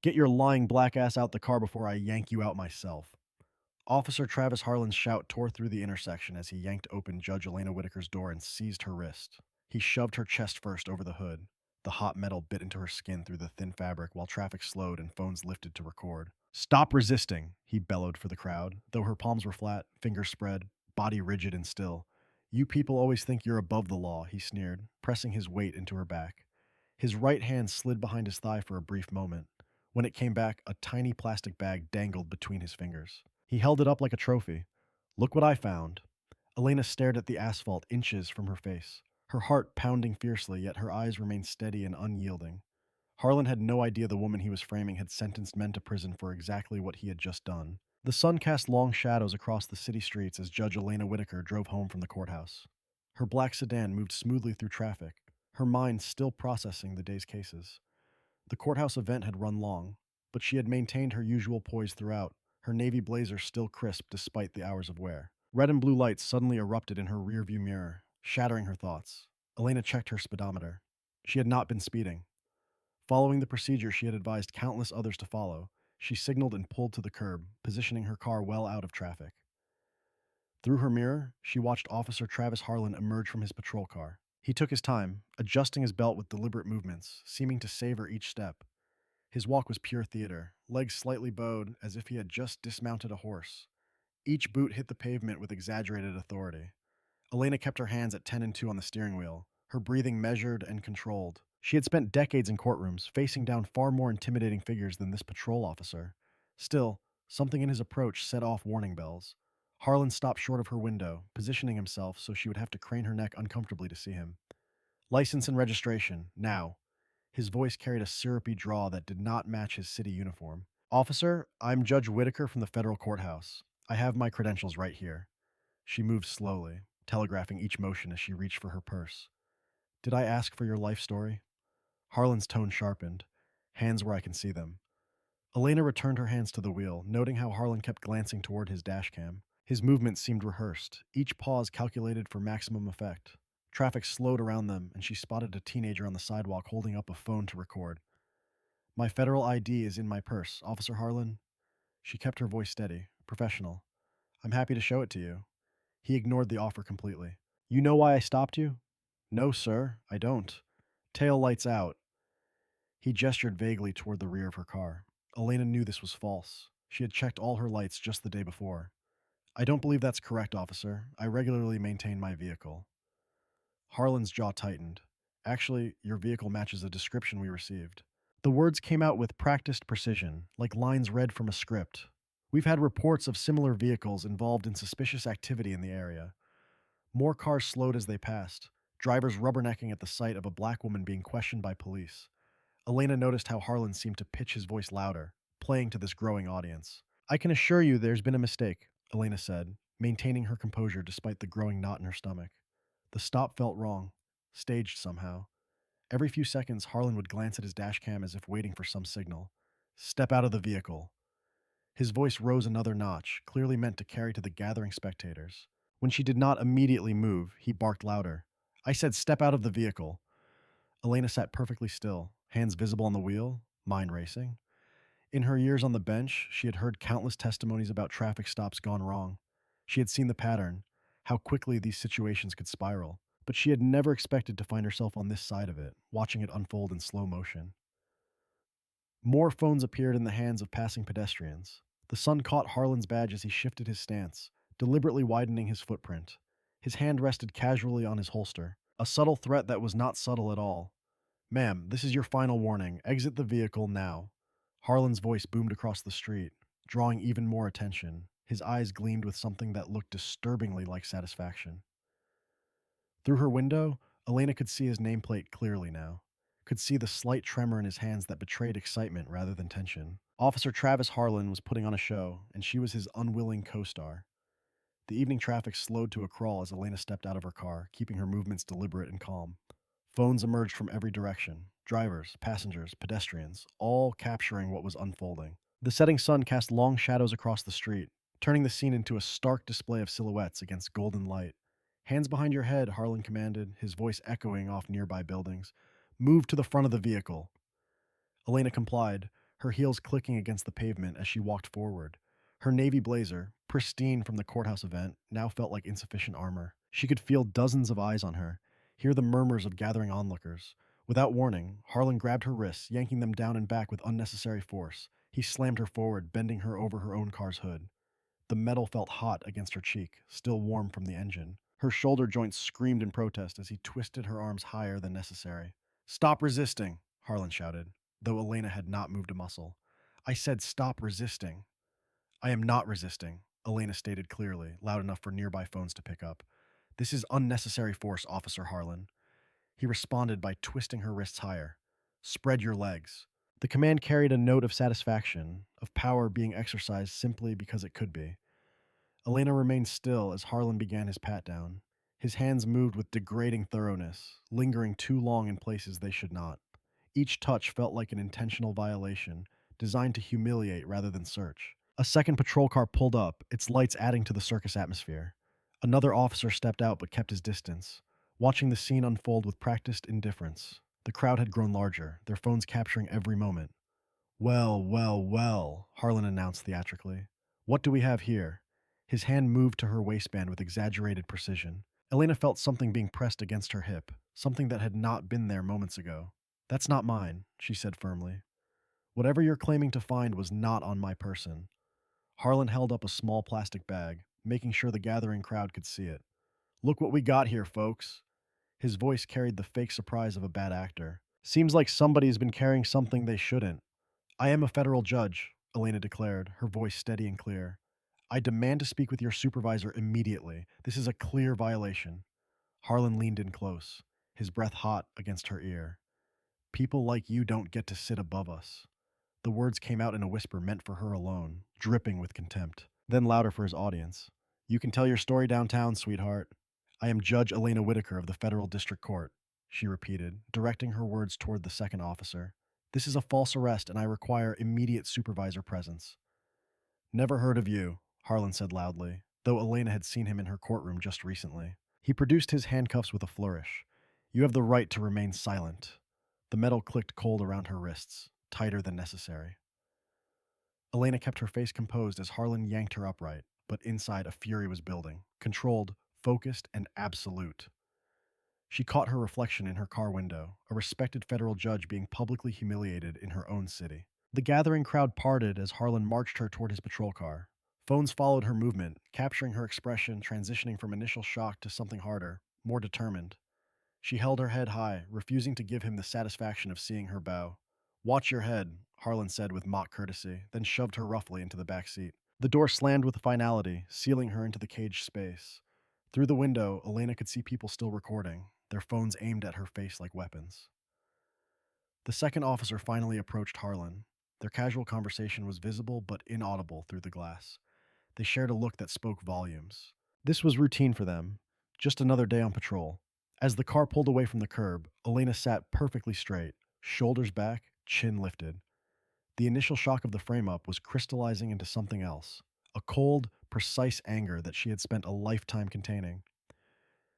Get your lying black ass out the car before I yank you out myself. Officer Travis Harlan's shout tore through the intersection as he yanked open Judge Elena Whitaker's door and seized her wrist. He shoved her chest first over the hood. The hot metal bit into her skin through the thin fabric while traffic slowed and phones lifted to record. Stop resisting, he bellowed for the crowd, though her palms were flat, fingers spread, body rigid and still. You people always think you're above the law, he sneered, pressing his weight into her back. His right hand slid behind his thigh for a brief moment. When it came back, a tiny plastic bag dangled between his fingers. He held it up like a trophy. Look what I found. Elena stared at the asphalt inches from her face, her heart pounding fiercely, yet her eyes remained steady and unyielding. Harlan had no idea the woman he was framing had sentenced men to prison for exactly what he had just done. The sun cast long shadows across the city streets as Judge Elena Whitaker drove home from the courthouse. Her black sedan moved smoothly through traffic, her mind still processing the day's cases. The courthouse event had run long, but she had maintained her usual poise throughout, her navy blazer still crisp despite the hours of wear. Red and blue lights suddenly erupted in her rearview mirror, shattering her thoughts. Elena checked her speedometer. She had not been speeding. Following the procedure she had advised countless others to follow, she signaled and pulled to the curb, positioning her car well out of traffic. Through her mirror, she watched Officer Travis Harlan emerge from his patrol car. He took his time, adjusting his belt with deliberate movements, seeming to savor each step. His walk was pure theater, legs slightly bowed as if he had just dismounted a horse. Each boot hit the pavement with exaggerated authority. Elena kept her hands at 10 and 2 on the steering wheel, her breathing measured and controlled. She had spent decades in courtrooms, facing down far more intimidating figures than this patrol officer. Still, something in his approach set off warning bells. Harlan stopped short of her window, positioning himself so she would have to crane her neck uncomfortably to see him. License and registration, now. His voice carried a syrupy drawl that did not match his city uniform. Officer, I'm Judge Whitaker from the federal courthouse. I have my credentials right here. She moved slowly, telegraphing each motion as she reached for her purse. Did I ask for your life story? Harlan's tone sharpened. Hands where I can see them. Elena returned her hands to the wheel, noting how Harlan kept glancing toward his dashcam. His movements seemed rehearsed, each pause calculated for maximum effect. Traffic slowed around them, and she spotted a teenager on the sidewalk holding up a phone to record. My federal ID is in my purse, Officer Harlan. She kept her voice steady, professional. I'm happy to show it to you. He ignored the offer completely. You know why I stopped you? No, sir, I don't. Tail lights out. He gestured vaguely toward the rear of her car. Elena knew this was false. She had checked all her lights just the day before. I don't believe that's correct, officer. I regularly maintain my vehicle. Harlan's jaw tightened. Actually, your vehicle matches a description we received. The words came out with practiced precision, like lines read from a script. We've had reports of similar vehicles involved in suspicious activity in the area. More cars slowed as they passed, drivers rubbernecking at the sight of a black woman being questioned by police. Elena noticed how Harlan seemed to pitch his voice louder, playing to this growing audience. I can assure you there's been a mistake, Elena said, maintaining her composure despite the growing knot in her stomach. The stop felt wrong, staged somehow. Every few seconds, Harlan would glance at his dashcam as if waiting for some signal. Step out of the vehicle. His voice rose another notch, clearly meant to carry to the gathering spectators. When she did not immediately move, he barked louder. I said step out of the vehicle. Elena sat perfectly still, hands visible on the wheel, mind racing. In her years on the bench, she had heard countless testimonies about traffic stops gone wrong. She had seen the pattern, how quickly these situations could spiral, but she had never expected to find herself on this side of it, watching it unfold in slow motion. More phones appeared in the hands of passing pedestrians. The sun caught Harlan's badge as he shifted his stance, deliberately widening his footprint. His hand rested casually on his holster, a subtle threat that was not subtle at all. Ma'am, this is your final warning. Exit the vehicle now. Harlan's voice boomed across the street, drawing even more attention. His eyes gleamed with something that looked disturbingly like satisfaction. Through her window, Elena could see his nameplate clearly now, could see the slight tremor in his hands that betrayed excitement rather than tension. Officer Travis Harlan was putting on a show, and she was his unwilling co-star. The evening traffic slowed to a crawl as Elena stepped out of her car, keeping her movements deliberate and calm. Phones emerged from every direction. Drivers, passengers, pedestrians, all capturing what was unfolding. The setting sun cast long shadows across the street, turning the scene into a stark display of silhouettes against golden light. Hands behind your head, Harlan commanded, his voice echoing off nearby buildings. Move to the front of the vehicle. Elena complied, her heels clicking against the pavement as she walked forward. Her navy blazer, pristine from the courthouse event, now felt like insufficient armor. She could feel dozens of eyes on her, hear the murmurs of gathering onlookers. Without warning, Harlan grabbed her wrists, yanking them down and back with unnecessary force. He slammed her forward, bending her over her own car's hood. The metal felt hot against her cheek, still warm from the engine. Her shoulder joints screamed in protest as he twisted her arms higher than necessary. "Stop resisting," Harlan shouted, though Elena had not moved a muscle. "I said stop resisting." "I am not resisting," Elena stated clearly, loud enough for nearby phones to pick up. "This is unnecessary force, Officer Harlan." He responded by twisting her wrists higher. "Spread your legs." The command carried a note of satisfaction, of power being exercised simply because it could be. Elena remained still as Harlan began his pat-down. His hands moved with degrading thoroughness, lingering too long in places they should not. Each touch felt like an intentional violation, designed to humiliate rather than search. A second patrol car pulled up, its lights adding to the circus atmosphere. Another officer stepped out but kept his distance, watching the scene unfold with practiced indifference. The crowd had grown larger, their phones capturing every moment. "Well, well, well," Harlan announced theatrically. "What do we have here?" His hand moved to her waistband with exaggerated precision. Elena felt something being pressed against her hip, something that had not been there moments ago. "That's not mine," she said firmly. "Whatever you're claiming to find was not on my person." Harlan held up a small plastic bag, making sure the gathering crowd could see it. "Look what we got here, folks." His voice carried the fake surprise of a bad actor. "Seems like somebody's been carrying something they shouldn't." "I am a federal judge," Elena declared, her voice steady and clear. "I demand to speak with your supervisor immediately. This is a clear violation." Harlan leaned in close, his breath hot against her ear. "People like you don't get to sit above us." The words came out in a whisper meant for her alone, dripping with contempt. Then louder for his audience. "You can tell your story downtown, sweetheart. I am Judge Elena Whitaker of the Federal District Court," she repeated, directing her words toward the second officer. "This is a false arrest and I require immediate supervisor presence." "Never heard of you," Harlan said loudly, though Elena had seen him in her courtroom just recently. He produced his handcuffs with a flourish. "You have the right to remain silent." The metal clicked cold around her wrists, tighter than necessary. Elena kept her face composed as Harlan yanked her upright, but inside a fury was building, controlled, focused, and absolute. She caught her reflection in her car window, a respected federal judge being publicly humiliated in her own city. The gathering crowd parted as Harlan marched her toward his patrol car. Phones followed her movement, capturing her expression, transitioning from initial shock to something harder, more determined. She held her head high, refusing to give him the satisfaction of seeing her bow. "Watch your head," Harlan said with mock courtesy, then shoved her roughly into the back seat. The door slammed with finality, sealing her into the caged space. Through the window, Elena could see people still recording, their phones aimed at her face like weapons. The second officer finally approached Harlan. Their casual conversation was visible but inaudible through the glass. They shared a look that spoke volumes. This was routine for them, just another day on patrol. As the car pulled away from the curb, Elena sat perfectly straight, shoulders back, chin lifted. The initial shock of the frame-up was crystallizing into something else, a cold, precise anger that she had spent a lifetime containing.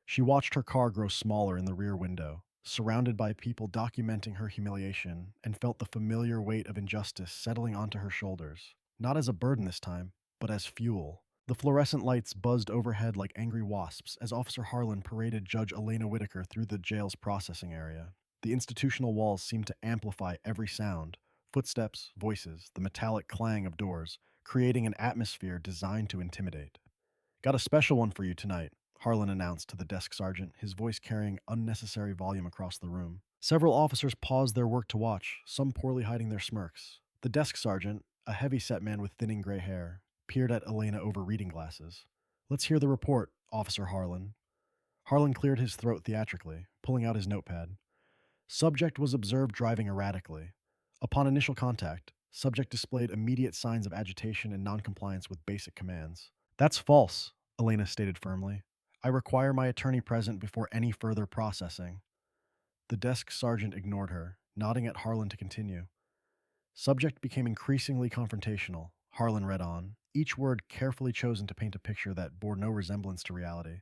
She watched her car grow smaller in the rear window, surrounded by people documenting her humiliation, and felt the familiar weight of injustice settling onto her shoulders, not as a burden this time, but as fuel. The fluorescent lights buzzed overhead like angry wasps as Officer Harlan paraded Judge Elena Whitaker through the jail's processing area. The institutional walls seemed to amplify every sound, footsteps, voices, the metallic clang of doors, creating an atmosphere designed to intimidate. "Got a special one for you tonight," Harlan announced to the desk sergeant, his voice carrying unnecessary volume across the room. Several officers paused their work to watch, some poorly hiding their smirks. The desk sergeant, a heavy-set man with thinning gray hair, peered at Elena over reading glasses. "Let's hear the report, Officer Harlan." Harlan cleared his throat theatrically, pulling out his notepad. "Subject was observed driving erratically. Upon initial contact, subject displayed immediate signs of agitation and noncompliance with basic commands." "That's false," Elena stated firmly. "I require my attorney present before any further processing." The desk sergeant ignored her, nodding at Harlan to continue. "Subject became increasingly confrontational," Harlan read on, each word carefully chosen to paint a picture that bore no resemblance to reality.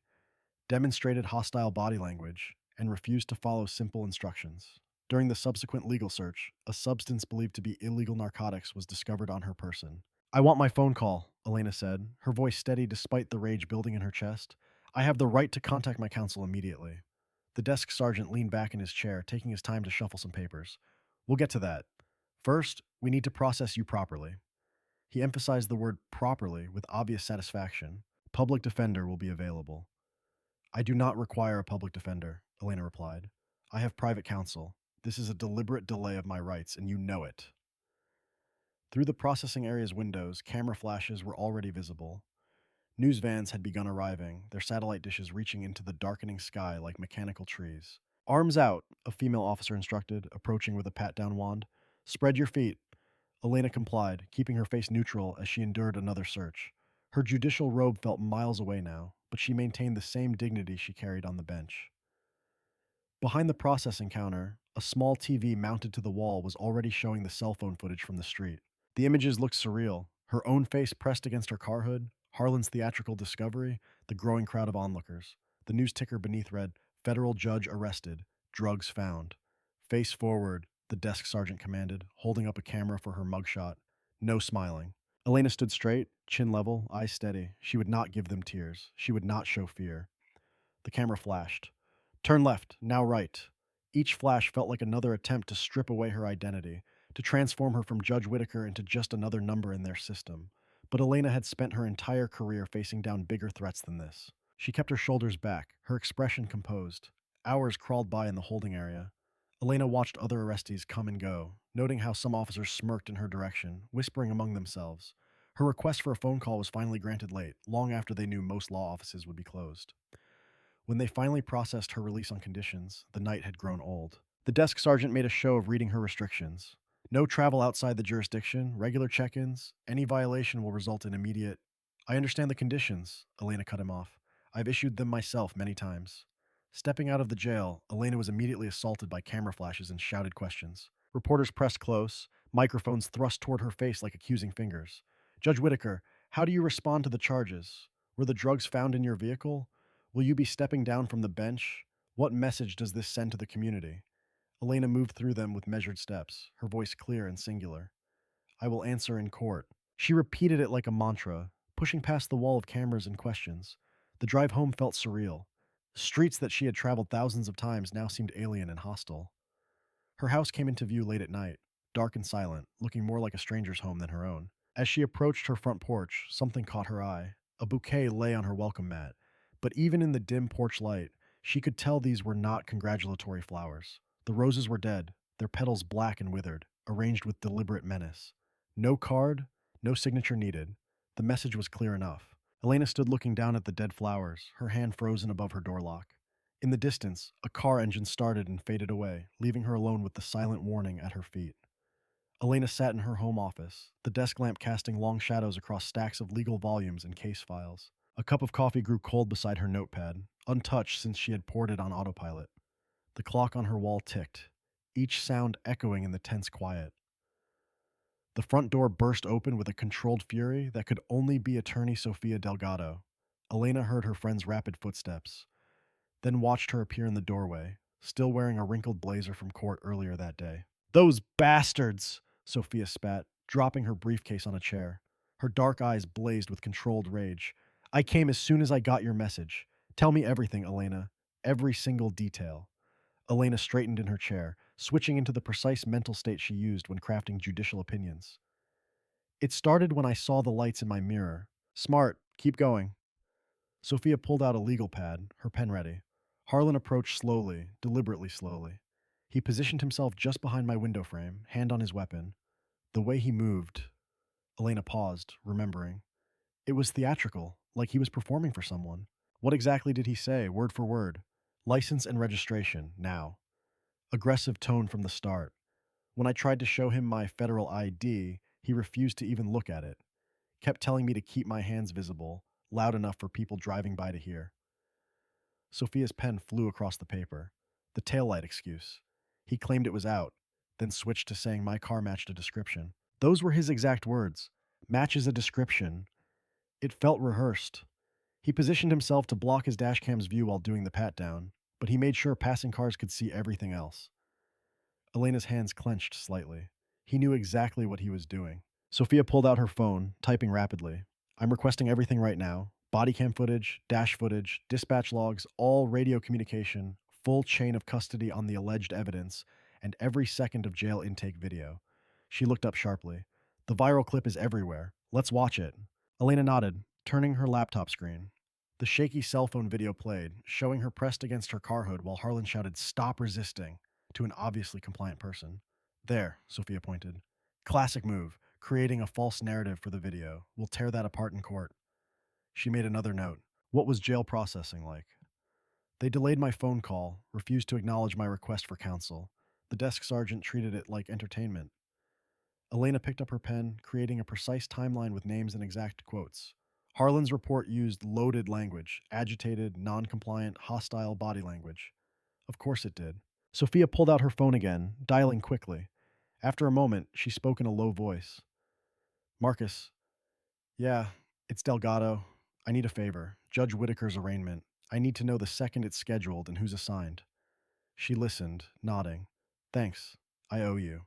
"Demonstrated hostile body language, and refused to follow simple instructions." During the subsequent legal search, a substance believed to be illegal narcotics was discovered on her person. I want my phone call, Elena said, her voice steady despite the rage building in her chest. I have the right to contact my counsel immediately. The desk sergeant leaned back in his chair, taking his time to shuffle some papers. We'll get to that. First, we need to process you properly. He emphasized the word properly with obvious satisfaction. Public defender will be available. I do not require a public defender, Elena replied. I have private counsel. This is a deliberate delay of my rights, and you know it. Through the processing area's windows, camera flashes were already visible. News vans had begun arriving, their satellite dishes reaching into the darkening sky like mechanical trees. Arms out, a female officer instructed, approaching with a pat-down wand. Spread your feet. Elena complied, keeping her face neutral as she endured another search. Her judicial robe felt miles away now, but she maintained the same dignity she carried on the bench. Behind the processing counter, a small TV mounted to the wall was already showing the cell phone footage from the street. The images looked surreal, her own face pressed against her car hood, Harlan's theatrical discovery, the growing crowd of onlookers. The news ticker beneath read, Federal Judge Arrested, Drugs Found. Face forward, the desk sergeant commanded, holding up a camera for her mugshot. No smiling. Elena stood straight, chin level, eyes steady. She would not give them tears. She would not show fear. The camera flashed. Turn left, now right. Each flash felt like another attempt to strip away her identity, to transform her from Judge Whitaker into just another number in their system. But Elena had spent her entire career facing down bigger threats than this. She kept her shoulders back, her expression composed. Hours crawled by in the holding area. Elena watched other arrestees come and go, noting how some officers smirked in her direction, whispering among themselves. Her request for a phone call was finally granted late, long after they knew most law offices would be closed. When they finally processed her release on conditions, the night had grown old. The desk sergeant made a show of reading her restrictions. No travel outside the jurisdiction, regular check-ins, any violation will result in immediate... I understand the conditions, Elena cut him off. I've issued them myself many times. Stepping out of the jail, Elena was immediately assaulted by camera flashes and shouted questions. Reporters pressed close, microphones thrust toward her face like accusing fingers. Judge Whitaker, how do you respond to the charges? Were the drugs found in your vehicle? Will you be stepping down from the bench? What message does this send to the community? Elena moved through them with measured steps, her voice clear and singular. I will answer in court. She repeated it like a mantra, pushing past the wall of cameras and questions. The drive home felt surreal. Streets that she had traveled thousands of times now seemed alien and hostile. Her house came into view late at night, dark and silent, looking more like a stranger's home than her own. As she approached her front porch, something caught her eye. A bouquet lay on her welcome mat, but even in the dim porch light, she could tell these were not congratulatory flowers. The roses were dead, their petals black and withered, arranged with deliberate menace. No card, no signature needed. The message was clear enough. Elena stood looking down at the dead flowers, her hand frozen above her door lock. In the distance, a car engine started and faded away, leaving her alone with the silent warning at her feet. Elena sat in her home office, the desk lamp casting long shadows across stacks of legal volumes and case files. A cup of coffee grew cold beside her notepad, untouched since she had poured it on autopilot. The clock on her wall ticked, each sound echoing in the tense quiet. The front door burst open with a controlled fury that could only be attorney Sofia Delgado. Elena heard her friend's rapid footsteps, then watched her appear in the doorway, still wearing a wrinkled blazer from court earlier that day. Those bastards! Sophia spat, dropping her briefcase on a chair. Her dark eyes blazed with controlled rage. I came as soon as I got your message. Tell me everything, Elena. Every single detail. Elena straightened in her chair, switching into the precise mental state she used when crafting judicial opinions. It started when I saw the lights in my mirror. Smart. Keep going. Sophia pulled out a legal pad, her pen ready. Harlan approached slowly, deliberately slowly. He positioned himself just behind my window frame, hand on his weapon. The way he moved... Elena paused, remembering. It was theatrical, like he was performing for someone. What exactly did he say, word for word? License and registration, now. Aggressive tone from the start. When I tried to show him my federal ID, he refused to even look at it. Kept telling me to keep my hands visible, loud enough for people driving by to hear. Sophia's pen flew across the paper. The taillight excuse. He claimed it was out, then switched to saying my car matched a description. Those were his exact words. Matches a description. It felt rehearsed. He positioned himself to block his dashcam's view while doing the pat-down, but he made sure passing cars could see everything else. Elena's hands clenched slightly. He knew exactly what he was doing. Sophia pulled out her phone, typing rapidly. I'm requesting everything right now. Body cam footage, dash footage, dispatch logs, all radio communication, full chain of custody on the alleged evidence, and every second of jail intake video. She looked up sharply. The viral clip is everywhere. Let's watch it. Elena nodded, turning her laptop screen. The shaky cell phone video played, showing her pressed against her car hood while Harlan shouted, "Stop resisting," to an obviously compliant person. There, Sophia pointed. Classic move, creating a false narrative for the video. We'll tear that apart in court. She made another note. What was jail processing like? They delayed my phone call, refused to acknowledge my request for counsel. The desk sergeant treated it like entertainment. Elena picked up her pen, creating a precise timeline with names and exact quotes. Harlan's report used loaded language, agitated, non-compliant, hostile body language. Of course it did. Sophia pulled out her phone again, dialing quickly. After a moment, she spoke in a low voice. Marcus. Yeah, it's Delgado. I need a favor. Judge Whitaker's arraignment. I need to know the second it's scheduled and who's assigned. She listened, nodding. Thanks. I owe you.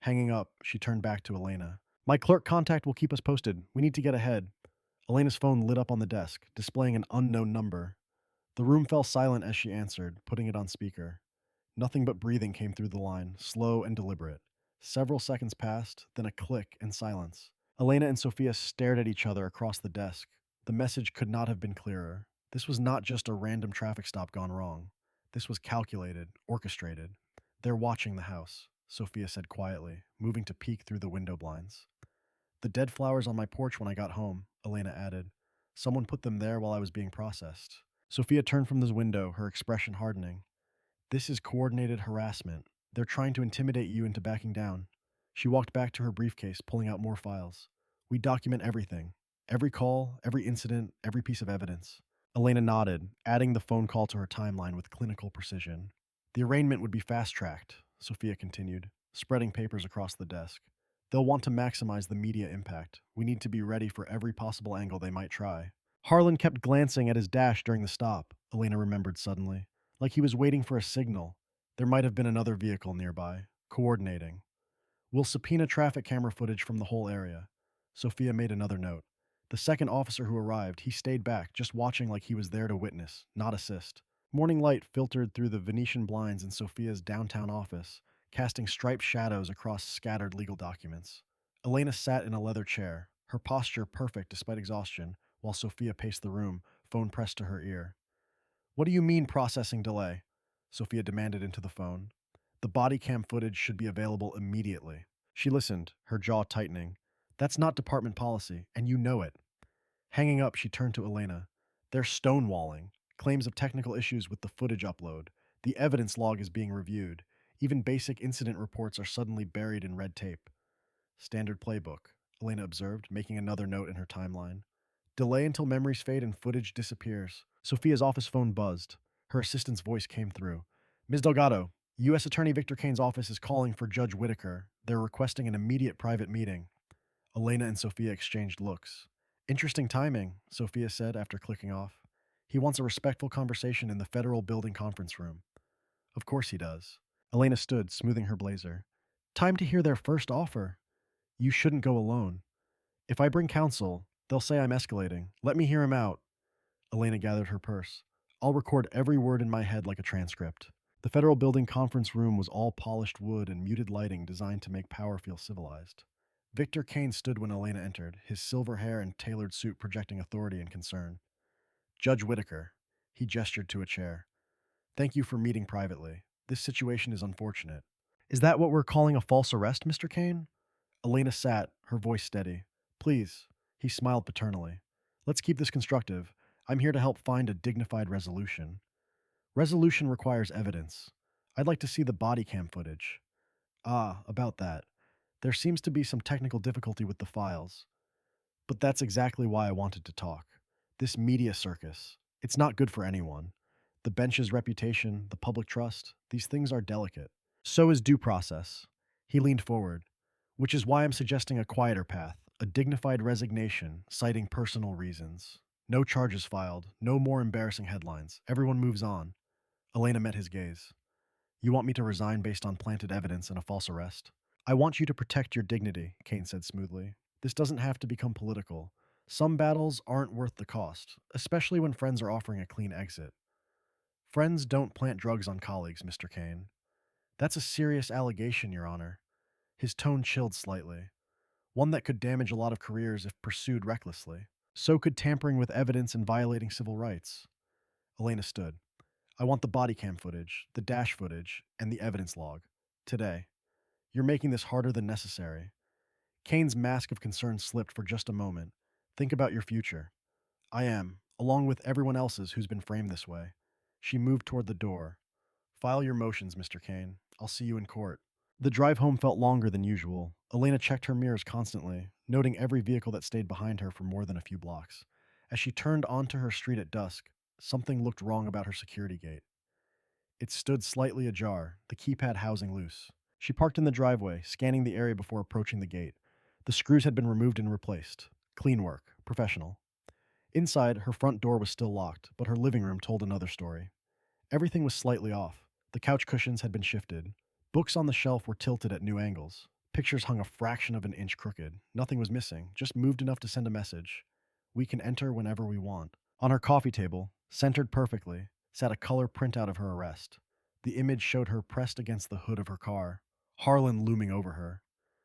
Hanging up, she turned back to Elena. My clerk contact will keep us posted. We need to get ahead. Elena's phone lit up on the desk, displaying an unknown number. The room fell silent as she answered, putting it on speaker. Nothing but breathing came through the line, slow and deliberate. Several seconds passed, then a click and silence. Elena and Sophia stared at each other across the desk. The message could not have been clearer. This was not just a random traffic stop gone wrong. This was calculated, orchestrated. They're watching the house, Sophia said quietly, moving to peek through the window blinds. The dead flowers on my porch when I got home, Elena added. Someone put them there while I was being processed. Sophia turned from the window, her expression hardening. This is coordinated harassment. They're trying to intimidate you into backing down. She walked back to her briefcase, pulling out more files. We document everything. Every call, every incident, every piece of evidence. Elena nodded, adding the phone call to her timeline with clinical precision. The arraignment would be fast-tracked, Sophia continued, spreading papers across the desk. They'll want to maximize the media impact. We need to be ready for every possible angle they might try. Harlan kept glancing at his dash during the stop, Elena remembered suddenly, like he was waiting for a signal. There might have been another vehicle nearby, coordinating. We'll subpoena traffic camera footage from the whole area. Sophia made another note. The second officer who arrived, he stayed back, just watching like he was there to witness, not assist. Morning light filtered through the Venetian blinds in Sophia's downtown office, casting striped shadows across scattered legal documents. Elena sat in a leather chair, her posture perfect despite exhaustion, while Sophia paced the room, phone pressed to her ear. What do you mean processing delay? Sophia demanded into the phone. The body cam footage should be available immediately. She listened, her jaw tightening. That's not department policy, and you know it. Hanging up, she turned to Elena. They're stonewalling. Claims of technical issues with the footage upload. The evidence log is being reviewed. Even basic incident reports are suddenly buried in red tape. Standard playbook, Elena observed, making another note in her timeline. Delay until memories fade and footage disappears. Sophia's office phone buzzed. Her assistant's voice came through. Ms. Delgado, U.S. Attorney Victor Kane's office is calling for Judge Whitaker. They're requesting an immediate private meeting. Elena and Sophia exchanged looks. Interesting timing, Sophia said after clicking off. He wants a respectful conversation in the federal building conference room. Of course he does. Elena stood, smoothing her blazer. Time to hear their first offer. You shouldn't go alone. If I bring counsel, they'll say I'm escalating. Let me hear him out. Elena gathered her purse. I'll record every word in my head like a transcript. The federal building conference room was all polished wood and muted lighting designed to make power feel civilized. Victor Kane stood when Elena entered, his silver hair and tailored suit projecting authority and concern. Judge Whitaker. He gestured to a chair. Thank you for meeting privately. This situation is unfortunate. Is that what we're calling a false arrest, Mr. Kane? Elena sat, her voice steady. Please. He smiled paternally. Let's keep this constructive. I'm here to help find a dignified resolution. Resolution requires evidence. I'd like to see the body cam footage. Ah, about that. There seems to be some technical difficulty with the files. But that's exactly why I wanted to talk. This media circus, it's not good for anyone. The bench's reputation, the public trust, these things are delicate. So is due process. He leaned forward. Which is why I'm suggesting a quieter path, a dignified resignation, citing personal reasons. No charges filed, no more embarrassing headlines. Everyone moves on. Elena met his gaze. You want me to resign based on planted evidence and a false arrest? I want you to protect your dignity, Kane said smoothly. This doesn't have to become political. Some battles aren't worth the cost, especially when friends are offering a clean exit. Friends don't plant drugs on colleagues, Mr. Kane. That's a serious allegation, Your Honor. His tone chilled slightly. One that could damage a lot of careers if pursued recklessly. So could tampering with evidence and violating civil rights. Elena stood. I want the body cam footage, the dash footage, and the evidence log. Today. You're making this harder than necessary. Kane's mask of concern slipped for just a moment. Think about your future. I am, along with everyone else's who's been framed this way. She moved toward the door. File your motions, Mr. Kane. I'll see you in court. The drive home felt longer than usual. Elena checked her mirrors constantly, noting every vehicle that stayed behind her for more than a few blocks. As she turned onto her street at dusk, something looked wrong about her security gate. It stood slightly ajar, the keypad housing loose. She parked in the driveway, scanning the area before approaching the gate. The screws had been removed and replaced. Clean work, professional. Inside, her front door was still locked, but her living room told another story. Everything was slightly off. The couch cushions had been shifted. Books on the shelf were tilted at new angles. Pictures hung a fraction of an inch crooked. Nothing was missing, just moved enough to send a message. We can enter whenever we want. On her coffee table, centered perfectly, sat a color printout of her arrest. The image showed her pressed against the hood of her car, Harlan looming over her.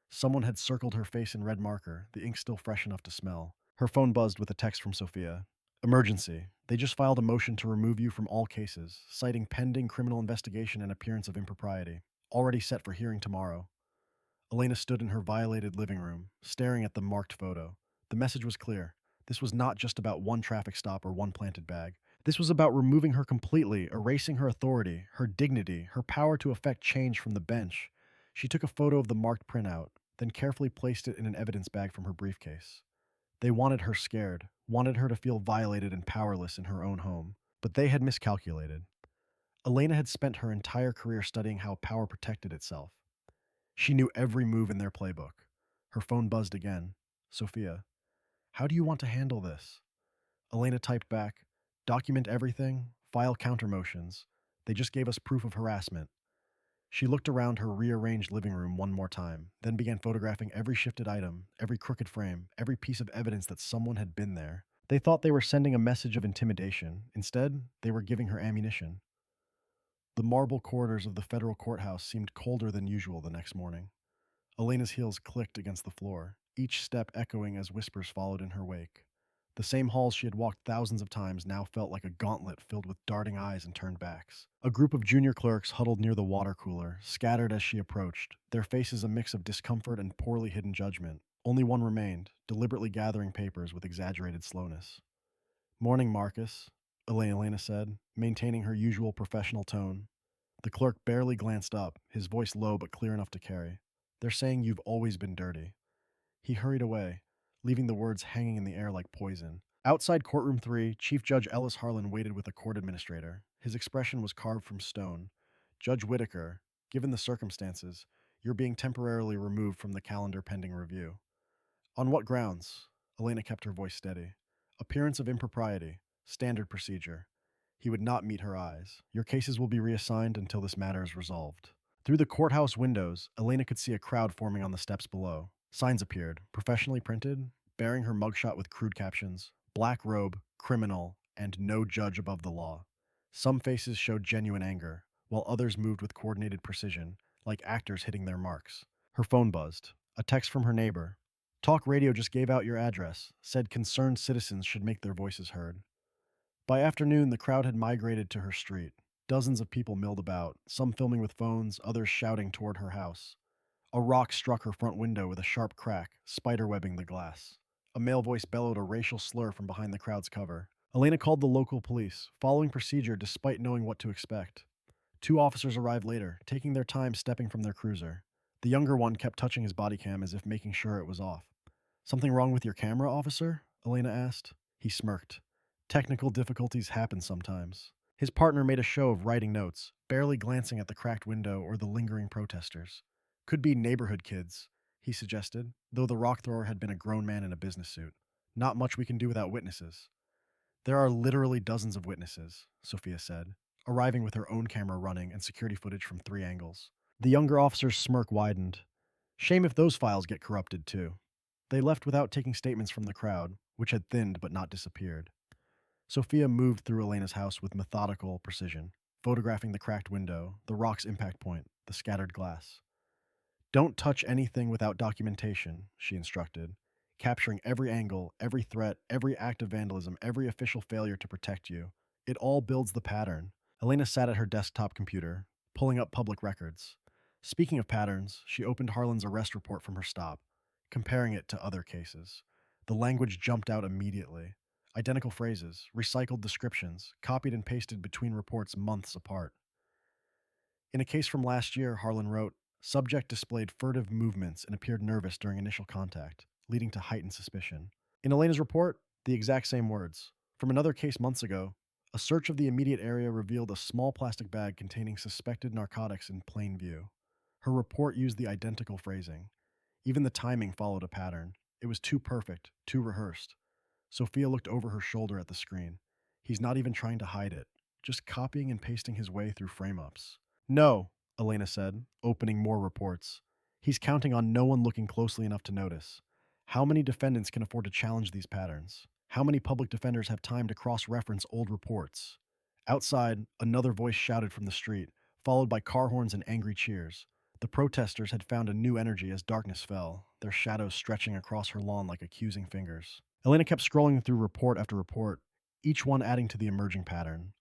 Someone had circled her face in red marker, the ink still fresh enough to smell. Her phone buzzed with a text from Sophia. Emergency. They just filed a motion to remove you from all cases, citing pending criminal investigation and appearance of impropriety. Already set for hearing tomorrow. Elena stood in her violated living room, staring at the marked photo. The message was clear. This was not just about one traffic stop or one planted bag. This was about removing her completely, erasing her authority, her dignity, her power to effect change from the bench. She took a photo of the marked printout, then carefully placed it in an evidence bag from her briefcase. They wanted her scared, wanted her to feel violated and powerless in her own home. But they had miscalculated. Elena had spent her entire career studying how power protected itself. She knew every move in their playbook. Her phone buzzed again. Sophia, how do you want to handle this? Elena typed back, document everything, file countermotions. They just gave us proof of harassment. She looked around her rearranged living room one more time, then began photographing every shifted item, every crooked frame, every piece of evidence that someone had been there. They thought they were sending a message of intimidation. Instead, they were giving her ammunition. The marble corridors of the federal courthouse seemed colder than usual the next morning. Elena's heels clicked against the floor, each step echoing as whispers followed in her wake. The same halls she had walked thousands of times now felt like a gauntlet filled with darting eyes and turned backs. A group of junior clerks huddled near the water cooler, scattered as she approached, their faces a mix of discomfort and poorly hidden judgment. Only one remained, deliberately gathering papers with exaggerated slowness. Morning, Marcus, Elena said, maintaining her usual professional tone. The clerk barely glanced up, his voice low but clear enough to carry. They're saying you've always been dirty. He hurried away, leaving the words hanging in the air like poison. Outside courtroom 3, Chief Judge Ellis Harlan waited with a court administrator. His expression was carved from stone. Judge Whitaker, given the circumstances, you're being temporarily removed from the calendar pending review. On what grounds? Elena kept her voice steady. Appearance of impropriety. Standard procedure. He would not meet her eyes. Your cases will be reassigned until this matter is resolved. Through the courthouse windows, Elena could see a crowd forming on the steps below. Signs appeared, professionally printed, bearing her mugshot with crude captions, black robe, criminal, and no judge above the law. Some faces showed genuine anger, while others moved with coordinated precision, like actors hitting their marks. Her phone buzzed. A text from her neighbor. Talk radio just gave out your address, said concerned citizens should make their voices heard. By afternoon, the crowd had migrated to her street. Dozens of people milled about, some filming with phones, others shouting toward her house. A rock struck her front window with a sharp crack, spiderwebbing the glass. A male voice bellowed a racial slur from behind the crowd's cover. Elena called the local police, following procedure despite knowing what to expect. 2 officers arrived later, taking their time stepping from their cruiser. The younger one kept touching his body cam as if making sure it was off. Something wrong with your camera, officer? Elena asked. He smirked. Technical difficulties happen sometimes. His partner made a show of writing notes, barely glancing at the cracked window or the lingering protesters. Could be neighborhood kids, he suggested, though the rock thrower had been a grown man in a business suit. Not much we can do without witnesses. There are literally dozens of witnesses, Sophia said. arriving with her own camera running and security footage from 3 angles. The younger officer's smirk widened. Shame if those files get corrupted, too. They left without taking statements from the crowd, which had thinned but not disappeared. Sophia moved through Elena's house with methodical precision, photographing the cracked window, the rock's impact point, the scattered glass. Don't touch anything without documentation, she instructed, capturing every angle, every threat, every act of vandalism, every official failure to protect you. It all builds the pattern. Elena sat at her desktop computer, pulling up public records. Speaking of patterns, she opened Harlan's arrest report from her stop, comparing it to other cases. The language jumped out immediately. Identical phrases, recycled descriptions, copied and pasted between reports months apart. In a case from last year, Harlan wrote, subject displayed furtive movements and appeared nervous during initial contact, leading to heightened suspicion. In Elena's report, the exact same words. From another case months ago, a search of the immediate area revealed a small plastic bag containing suspected narcotics in plain view. Her report used the identical phrasing. Even the timing followed a pattern. It was too perfect, too rehearsed. Sophia looked over her shoulder at the screen. He's not even trying to hide it, just copying and pasting his way through frame-ups. No, Elena said, opening more reports. He's counting on no one looking closely enough to notice. How many defendants can afford to challenge these patterns? How many public defenders have time to cross-reference old reports? Outside, another voice shouted from the street, followed by car horns and angry cheers. The protesters had found a new energy as darkness fell, their shadows stretching across her lawn like accusing fingers. Elena kept scrolling through report after report, each one adding to the emerging pattern.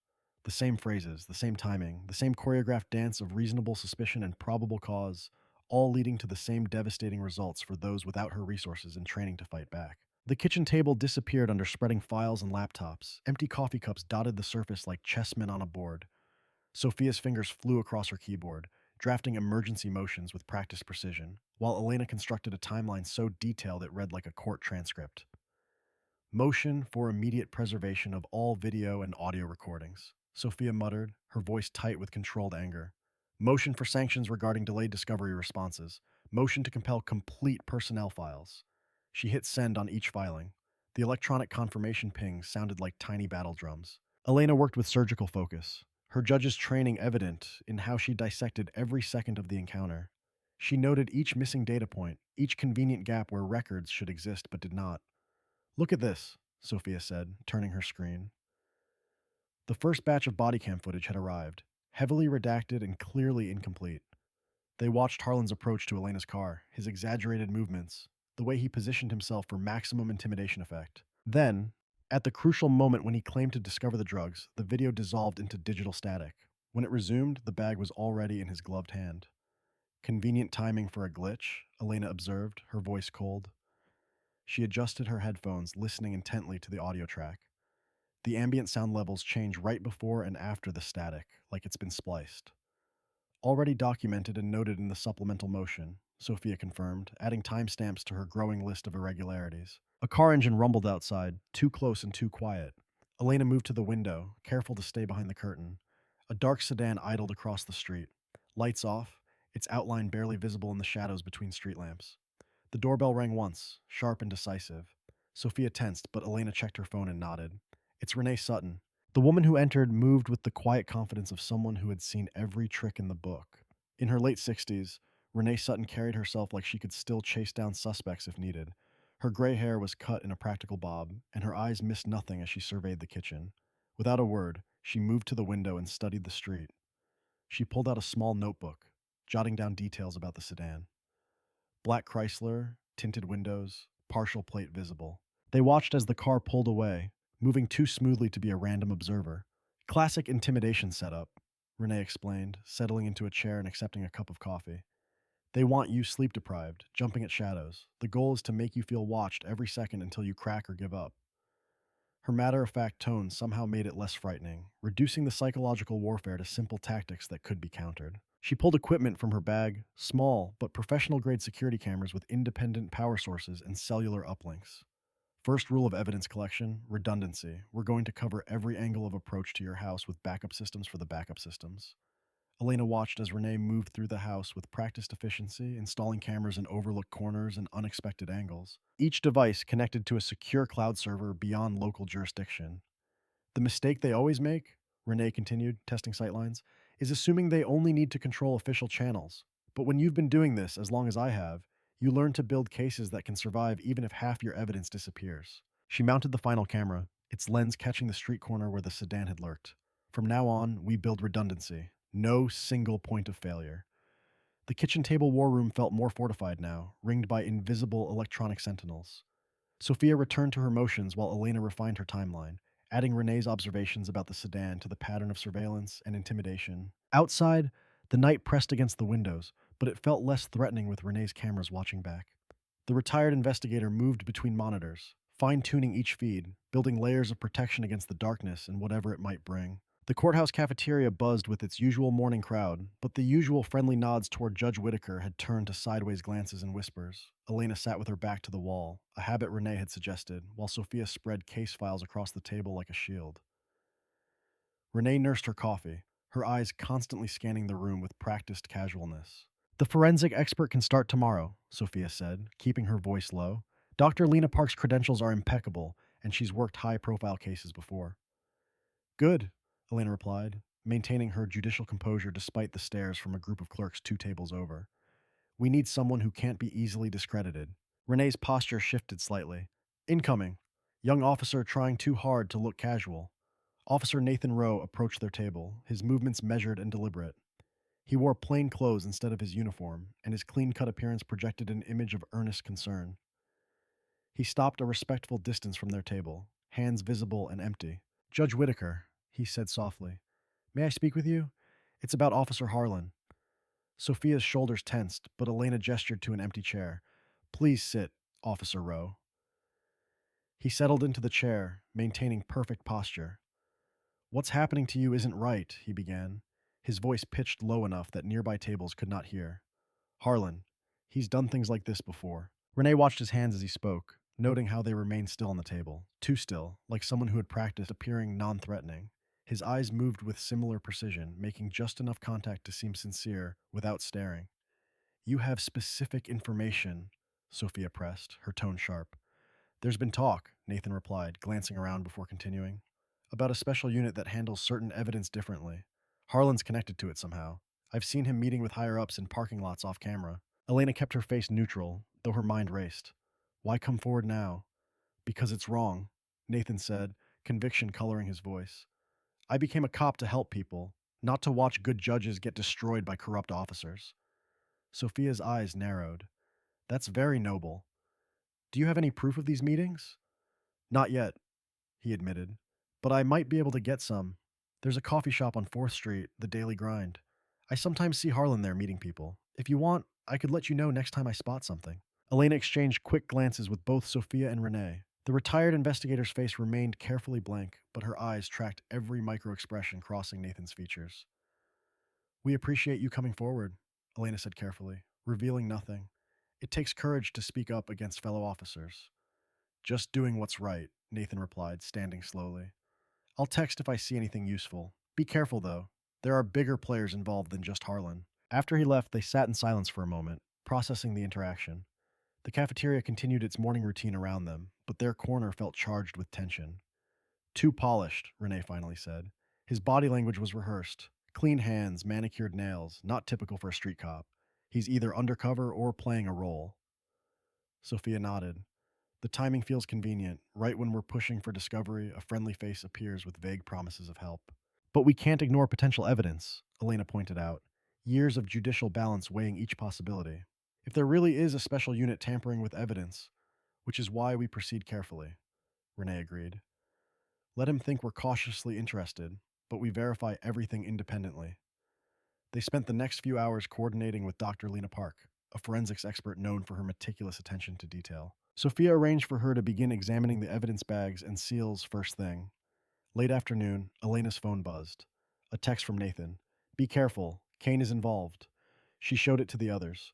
The same phrases, the same timing, the same choreographed dance of reasonable suspicion and probable cause, all leading to the same devastating results for those without her resources and training to fight back. The kitchen table disappeared under spreading files and laptops. Empty coffee cups dotted the surface like chessmen on a board. Sophia's fingers flew across her keyboard, drafting emergency motions with practiced precision, while Elena constructed a timeline so detailed it read like a court transcript. Motion for immediate preservation of all video and audio recordings, Sophia muttered, her voice tight with controlled anger. Motion for sanctions regarding delayed discovery responses. Motion to compel complete personnel files. She hit send on each filing. The electronic confirmation pings sounded like tiny battle drums. Elena worked with surgical focus, her judge's training evident in how she dissected every second of the encounter. She noted each missing data point, each convenient gap where records should exist but did not. Look at this, Sophia said, turning her screen. The first batch of body cam footage had arrived, heavily redacted and clearly incomplete. They watched Harlan's approach to Elena's car, his exaggerated movements, the way he positioned himself for maximum intimidation effect. Then, at the crucial moment when he claimed to discover the drugs, the video dissolved into digital static. When it resumed, the bag was already in his gloved hand. Convenient timing for a glitch, Elena observed, her voice cold. She adjusted her headphones, listening intently to the audio track. The ambient sound levels change right before and after the static, like it's been spliced. Already documented and noted in the supplemental motion, Sophia confirmed, adding timestamps to her growing list of irregularities. A car engine rumbled outside, too close and too quiet. Elena moved to the window, careful to stay behind the curtain. A dark sedan idled across the street. Lights off, its outline barely visible in the shadows between street lamps. The doorbell rang once, sharp and decisive. Sophia tensed, but Elena checked her phone and nodded. It's Renee Sutton. The woman who entered moved with the quiet confidence of someone who had seen every trick in the book. In her late 60s, Renee Sutton carried herself like she could still chase down suspects if needed. Her gray hair was cut in a practical bob, and her eyes missed nothing as she surveyed the kitchen. Without a word, she moved to the window and studied the street. She pulled out a small notebook, jotting down details about the sedan. Black Chrysler, tinted windows, partial plate visible. They watched as the car pulled away, moving too smoothly to be a random observer. Classic intimidation setup, Renee explained, settling into a chair and accepting a cup of coffee. They want you sleep deprived, jumping at shadows. The goal is to make you feel watched every second until you crack or give up. Her matter-of-fact tone somehow made it less frightening, reducing the psychological warfare to simple tactics that could be countered. She pulled equipment from her bag, small but professional-grade security cameras with independent power sources and cellular uplinks. First rule of evidence collection, redundancy. We're going to cover every angle of approach to your house with backup systems for the backup systems. Elena watched as Renee moved through the house with practiced efficiency, installing cameras in overlooked corners and unexpected angles. Each device connected to a secure cloud server beyond local jurisdiction. The mistake they always make? Renee continued, testing sightlines, is assuming they only need to control official channels. But when you've been doing this as long as I have, you learn to build cases that can survive even if half your evidence disappears. She mounted the final camera, its lens catching the street corner where the sedan had lurked. From now on, we build redundancy. No single point of failure. The kitchen table war room felt more fortified now, ringed by invisible electronic sentinels. Sophia returned to her motions while Elena refined her timeline, adding Renee's observations about the sedan to the pattern of surveillance and intimidation. Outside, the night pressed against the windows, but it felt less threatening with Renee's cameras watching back. The retired investigator moved between monitors, fine-tuning each feed, building layers of protection against the darkness and whatever it might bring. The courthouse cafeteria buzzed with its usual morning crowd, but the usual friendly nods toward Judge Whitaker had turned to sideways glances and whispers. Elena sat with her back to the wall, a habit Renee had suggested, while Sophia spread case files across the table like a shield. Renee nursed her coffee, her eyes constantly scanning the room with practiced casualness. The forensic expert can start tomorrow, Sophia said, keeping her voice low. Dr. Lena Park's credentials are impeccable, and she's worked high-profile cases before. Good, Elena replied, maintaining her judicial composure despite the stares from a group of clerks 2 tables over. We need someone who can't be easily discredited. Renee's posture shifted slightly. Incoming. Young officer trying too hard to look casual. Officer Nathan Rowe approached their table, his movements measured and deliberate. He wore plain clothes instead of his uniform, and his clean-cut appearance projected an image of earnest concern. He stopped a respectful distance from their table, hands visible and empty. Judge Whitaker, he said softly, may I speak with you? It's about Officer Harlan. Sophia's shoulders tensed, but Elena gestured to an empty chair. Please sit, Officer Rowe. He settled into the chair, maintaining perfect posture. What's happening to you isn't right, he began, his voice pitched low enough that nearby tables could not hear. Harlan, he's done things like this before. Renee watched his hands as he spoke, noting how they remained still on the table, too still, like someone who had practiced appearing non-threatening. His eyes moved with similar precision, making just enough contact to seem sincere without staring. You have specific information, Sophia pressed, her tone sharp. There's been talk, Nathan replied, glancing around before continuing, about a special unit that handles certain evidence differently. Harlan's connected to it somehow. I've seen him meeting with higher-ups in parking lots off camera. Elena kept her face neutral, though her mind raced. Why come forward now? Because it's wrong, Nathan said, conviction coloring his voice. I became a cop to help people, not to watch good judges get destroyed by corrupt officers. Sophia's eyes narrowed. That's very noble. Do you have any proof of these meetings? Not yet, he admitted, but I might be able to get some. There's a coffee shop on 4th Street, the Daily Grind. I sometimes see Harlan there meeting people. If you want, I could let you know next time I spot something. Elena exchanged quick glances with both Sophia and Renee. The retired investigator's face remained carefully blank, but her eyes tracked every micro-expression crossing Nathan's features. We appreciate you coming forward, Elena said carefully, revealing nothing. It takes courage to speak up against fellow officers. Just doing what's right, Nathan replied, standing slowly. I'll text if I see anything useful. Be careful, though. There are bigger players involved than just Harlan. After he left, they sat in silence for a moment, processing the interaction. The cafeteria continued its morning routine around them, but their corner felt charged with tension. Too polished, Renee finally said. His body language was rehearsed. Clean hands, manicured nails, not typical for a street cop. He's either undercover or playing a role. Sophia nodded. The timing feels convenient. Right when we're pushing for discovery, a friendly face appears with vague promises of help. But we can't ignore potential evidence, Elena pointed out. Years of judicial balance weighing each possibility. If there really is a special unit tampering with evidence, which is why we proceed carefully, Renee agreed. Let him think we're cautiously interested, but we verify everything independently. They spent the next few hours coordinating with Dr. Lena Park, a forensics expert known for her meticulous attention to detail. Sophia arranged for her to begin examining the evidence bags and seals first thing. Late afternoon, Elena's phone buzzed. A text from Nathan. Be careful, Kane is involved. She showed it to the others.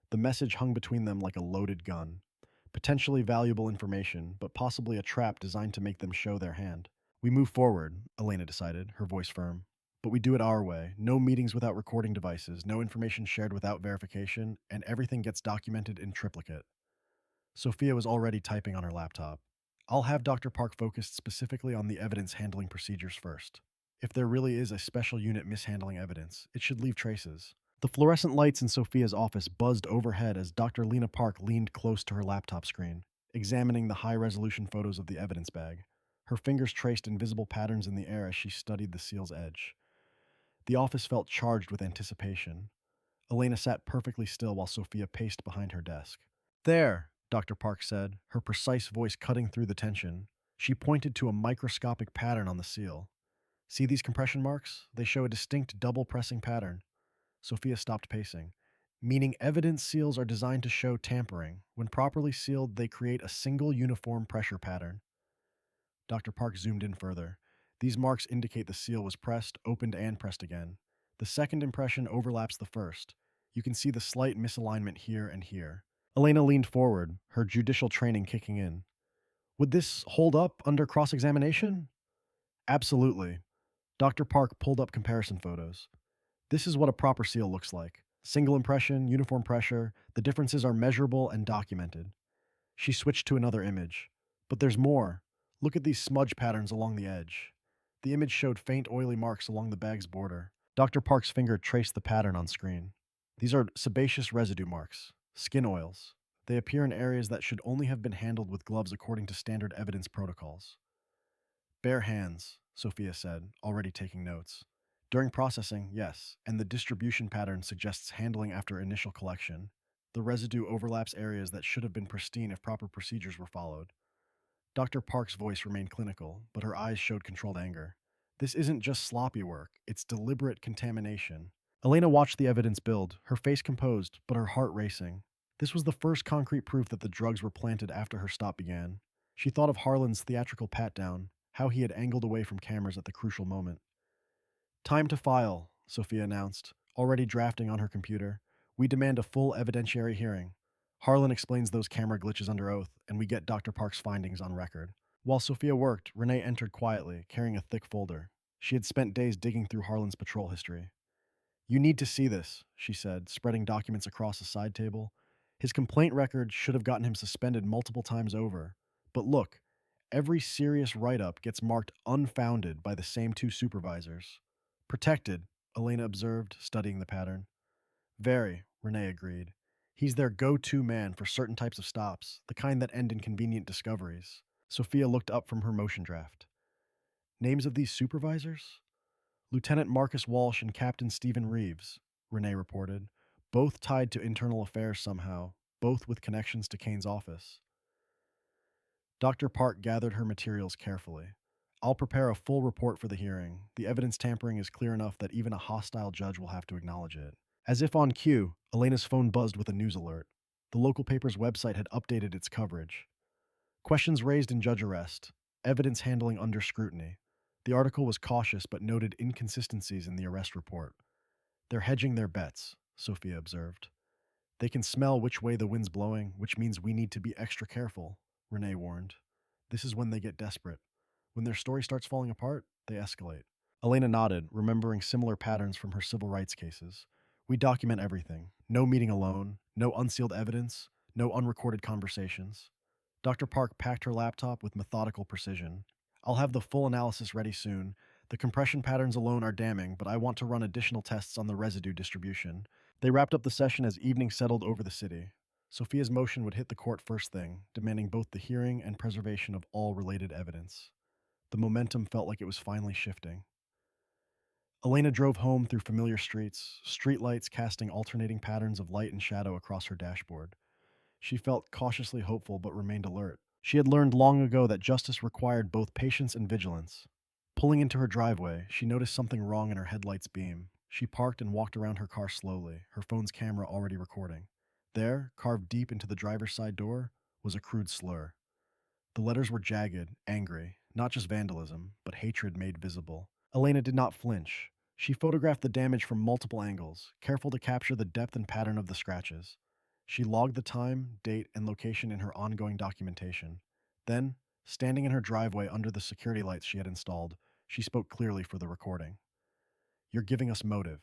The message hung between them like a loaded gun. Potentially valuable information, but possibly a trap designed to make them show their hand. We move forward, Elena decided, her voice firm. But we do it our way. No meetings without recording devices, no information shared without verification, and everything gets documented in triplicate. Sophia was already typing on her laptop. I'll have Dr. Park focused specifically on the evidence handling procedures first. If there really is a special unit mishandling evidence, it should leave traces. The fluorescent lights in Sophia's office buzzed overhead as Dr. Lena Park leaned close to her laptop screen, examining the high-resolution photos of the evidence bag. Her fingers traced invisible patterns in the air as she studied the seal's edge. The office felt charged with anticipation. Elena sat perfectly still while Sophia paced behind her desk. There, Dr. Park said, her precise voice cutting through the tension. She pointed to a microscopic pattern on the seal. See these compression marks? They show a distinct double pressing pattern. Sophia stopped pacing. Meaning evidence seals are designed to show tampering. When properly sealed, they create a single uniform pressure pattern. Dr. Park zoomed in further. These marks indicate the seal was pressed, opened, and pressed again. The second impression overlaps the first. You can see the slight misalignment here and here. Elena leaned forward, her judicial training kicking in. Would this hold up under cross-examination? Absolutely. Dr. Park pulled up comparison photos. This is what a proper seal looks like. Single impression, uniform pressure, the differences are measurable and documented. She switched to another image. But there's more. Look at these smudge patterns along the edge. The image showed faint oily marks along the bag's border. Dr. Park's finger traced the pattern on screen. These are sebaceous residue marks, skin oils. They appear in areas that should only have been handled with gloves according to standard evidence protocols. Bare hands, Sophia said, already taking notes. During processing, yes, and the distribution pattern suggests handling after initial collection. The residue overlaps areas that should have been pristine if proper procedures were followed. Dr. Park's voice remained clinical, but her eyes showed controlled anger. This isn't just sloppy work, it's deliberate contamination. Elena watched the evidence build, her face composed, but her heart racing. This was the first concrete proof that the drugs were planted after her stop began. She thought of Harlan's theatrical pat-down, how he had angled away from cameras at the crucial moment. Time to file, Sophia announced, already drafting on her computer. We demand a full evidentiary hearing. Harlan explains those camera glitches under oath, and we get Dr. Park's findings on record. While Sophia worked, Renee entered quietly, carrying a thick folder. She had spent days digging through Harlan's patrol history. You need to see this, she said, spreading documents across a side table. His complaint record should have gotten him suspended multiple times over. But look, every serious write-up gets marked unfounded by the same two supervisors. Protected, Elena observed, studying the pattern. Very, Renee agreed. He's their go-to man for certain types of stops, the kind that end in convenient discoveries. Sophia looked up from her motion draft. Names of these supervisors? Lieutenant Marcus Walsh and Captain Stephen Reeves, Renee reported, both tied to internal affairs somehow, both with connections to Kane's office. Dr. Park gathered her materials carefully. I'll prepare a full report for the hearing. The evidence tampering is clear enough that even a hostile judge will have to acknowledge it. As if on cue, Elena's phone buzzed with a news alert. The local paper's website had updated its coverage. Questions raised in judge arrest. Evidence handling under scrutiny. The article was cautious but noted inconsistencies in the arrest report. They're hedging their bets, Sophia observed. They can smell which way the wind's blowing, which means we need to be extra careful, Renee warned. This is when they get desperate. When their story starts falling apart, they escalate. Elena nodded, remembering similar patterns from her civil rights cases. We document everything. No meeting alone, no unsealed evidence, no unrecorded conversations. Dr. Park packed her laptop with methodical precision. I'll have the full analysis ready soon. The compression patterns alone are damning, but I want to run additional tests on the residue distribution. They wrapped up the session as evening settled over the city. Sophia's motion would hit the court first thing, demanding both the hearing and preservation of all related evidence. The momentum felt like it was finally shifting. Elena drove home through familiar streets, streetlights casting alternating patterns of light and shadow across her dashboard. She felt cautiously hopeful but remained alert. She had learned long ago that justice required both patience and vigilance. Pulling into her driveway, she noticed something wrong in her headlight's beam. She parked and walked around her car slowly, her phone's camera already recording. There, carved deep into the driver's side door, was a crude slur. The letters were jagged, angry, not just vandalism, but hatred made visible. Elena did not flinch. She photographed the damage from multiple angles, careful to capture the depth and pattern of the scratches. She logged the time, date, and location in her ongoing documentation. Then, standing in her driveway under the security lights she had installed, she spoke clearly for the recording. You're giving us motive.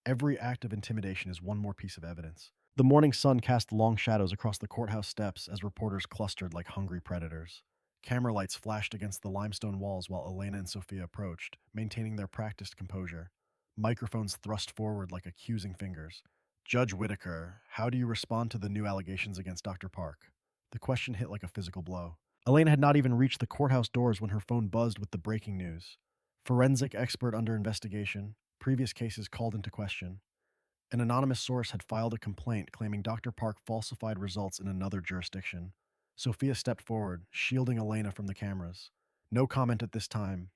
Every act of intimidation is one more piece of evidence. The morning sun cast long shadows across the courthouse steps as reporters clustered like hungry predators. Camera lights flashed against the limestone walls while Elena and Sophia approached, maintaining their practiced composure. Microphones thrust forward like accusing fingers. Judge Whitaker, how do you respond to the new allegations against Dr. Park? The question hit like a physical blow. Elena had not even reached the courthouse doors when her phone buzzed with the breaking news. Forensic expert under investigation, previous cases called into question. An anonymous source had filed a complaint claiming Dr. Park falsified results in another jurisdiction. Sophia stepped forward, shielding Elena from the cameras. No comment at this time.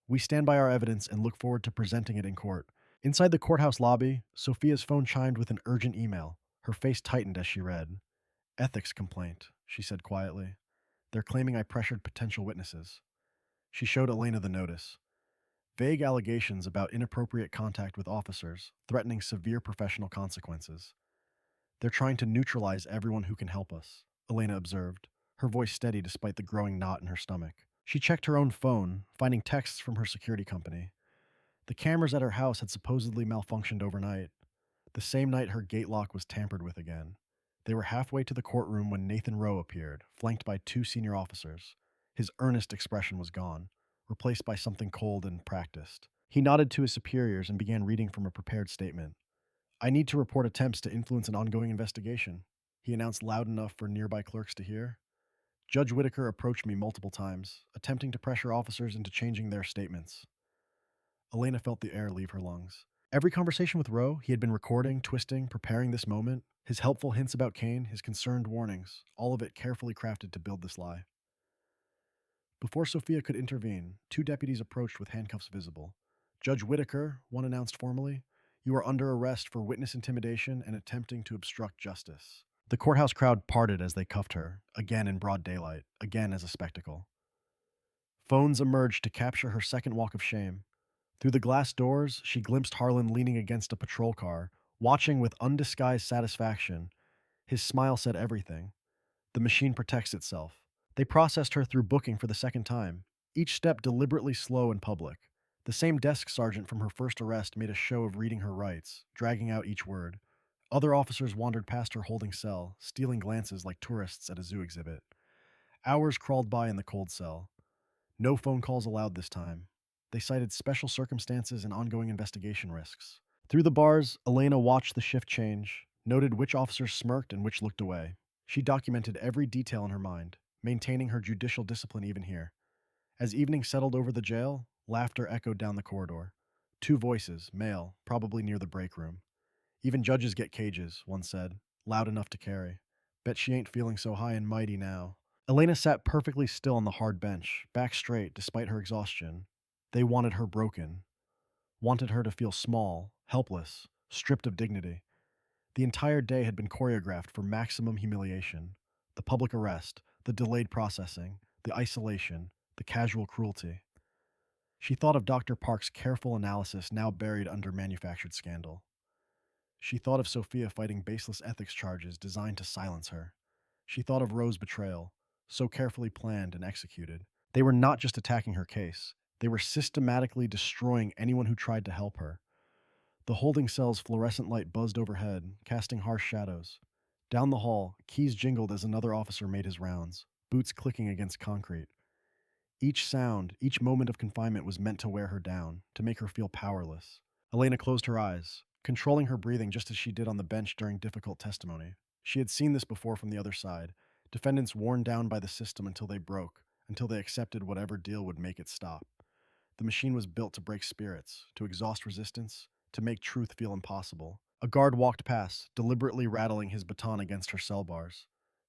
We stand by our evidence and look forward to presenting it in court. Inside the courthouse lobby, Sophia's phone chimed with an urgent email. Her face tightened as she read. Ethics complaint, she said quietly. They're claiming I pressured potential witnesses. She showed Elena the notice. Vague allegations about inappropriate contact with officers, threatening severe professional consequences. They're trying to neutralize everyone who can help us, Elena observed, her voice steady despite the growing knot in her stomach. She checked her own phone, finding texts from her security company. The cameras at her house had supposedly malfunctioned overnight, the same night her gate lock was tampered with again. They were halfway to the courtroom when Nathan Rowe appeared, flanked by two senior officers. His earnest expression was gone, replaced by something cold and practiced. He nodded to his superiors and began reading from a prepared statement. I need to report attempts to influence an ongoing investigation, he announced loud enough for nearby clerks to hear. Judge Whitaker approached me multiple times, attempting to pressure officers into changing their statements. Elena felt the air leave her lungs. Every conversation with Rowe, he had been recording, twisting, preparing this moment. His helpful hints about Kane, his concerned warnings, all of it carefully crafted to build this lie. Before Sophia could intervene, two deputies approached with handcuffs visible. Judge Whitaker, one announced formally, you are under arrest for witness intimidation and attempting to obstruct justice. The courthouse crowd parted as they cuffed her, again in broad daylight, again as a spectacle. Phones emerged to capture her second walk of shame. Through the glass doors, she glimpsed Harlan leaning against a patrol car, watching with undisguised satisfaction. His smile said everything. The machine protects itself. They processed her through booking for the second time, each step deliberately slow and public. The same desk sergeant from her first arrest made a show of reading her rights, dragging out each word. Other officers wandered past her holding cell, stealing glances like tourists at a zoo exhibit. Hours crawled by in the cold cell. No phone calls allowed this time. They cited special circumstances and ongoing investigation risks. Through the bars, Elena watched the shift change, noted which officers smirked and which looked away. She documented every detail in her mind, maintaining her judicial discipline even here. As evening settled over the jail, laughter echoed down the corridor. Two voices, male, probably near the break room. Even judges get cages, one said, loud enough to carry. Bet she ain't feeling so high and mighty now. Elena sat perfectly still on the hard bench, back straight despite her exhaustion. They wanted her broken, wanted her to feel small, helpless, stripped of dignity. The entire day had been choreographed for maximum humiliation. The public arrest, the delayed processing, the isolation, the casual cruelty. She thought of Dr. Park's careful analysis now buried under manufactured scandal. She thought of Sophia fighting baseless ethics charges designed to silence her. She thought of Rose's betrayal, so carefully planned and executed. They were not just attacking her case, they were systematically destroying anyone who tried to help her. The holding cell's fluorescent light buzzed overhead, casting harsh shadows. Down the hall, keys jingled as another officer made his rounds, boots clicking against concrete. Each sound, each moment of confinement was meant to wear her down, to make her feel powerless. Elena closed her eyes, controlling her breathing just as she did on the bench during difficult testimony. She had seen this before from the other side, defendants worn down by the system until they broke, until they accepted whatever deal would make it stop. The machine was built to break spirits, to exhaust resistance, to make truth feel impossible. A guard walked past, deliberately rattling his baton against her cell bars.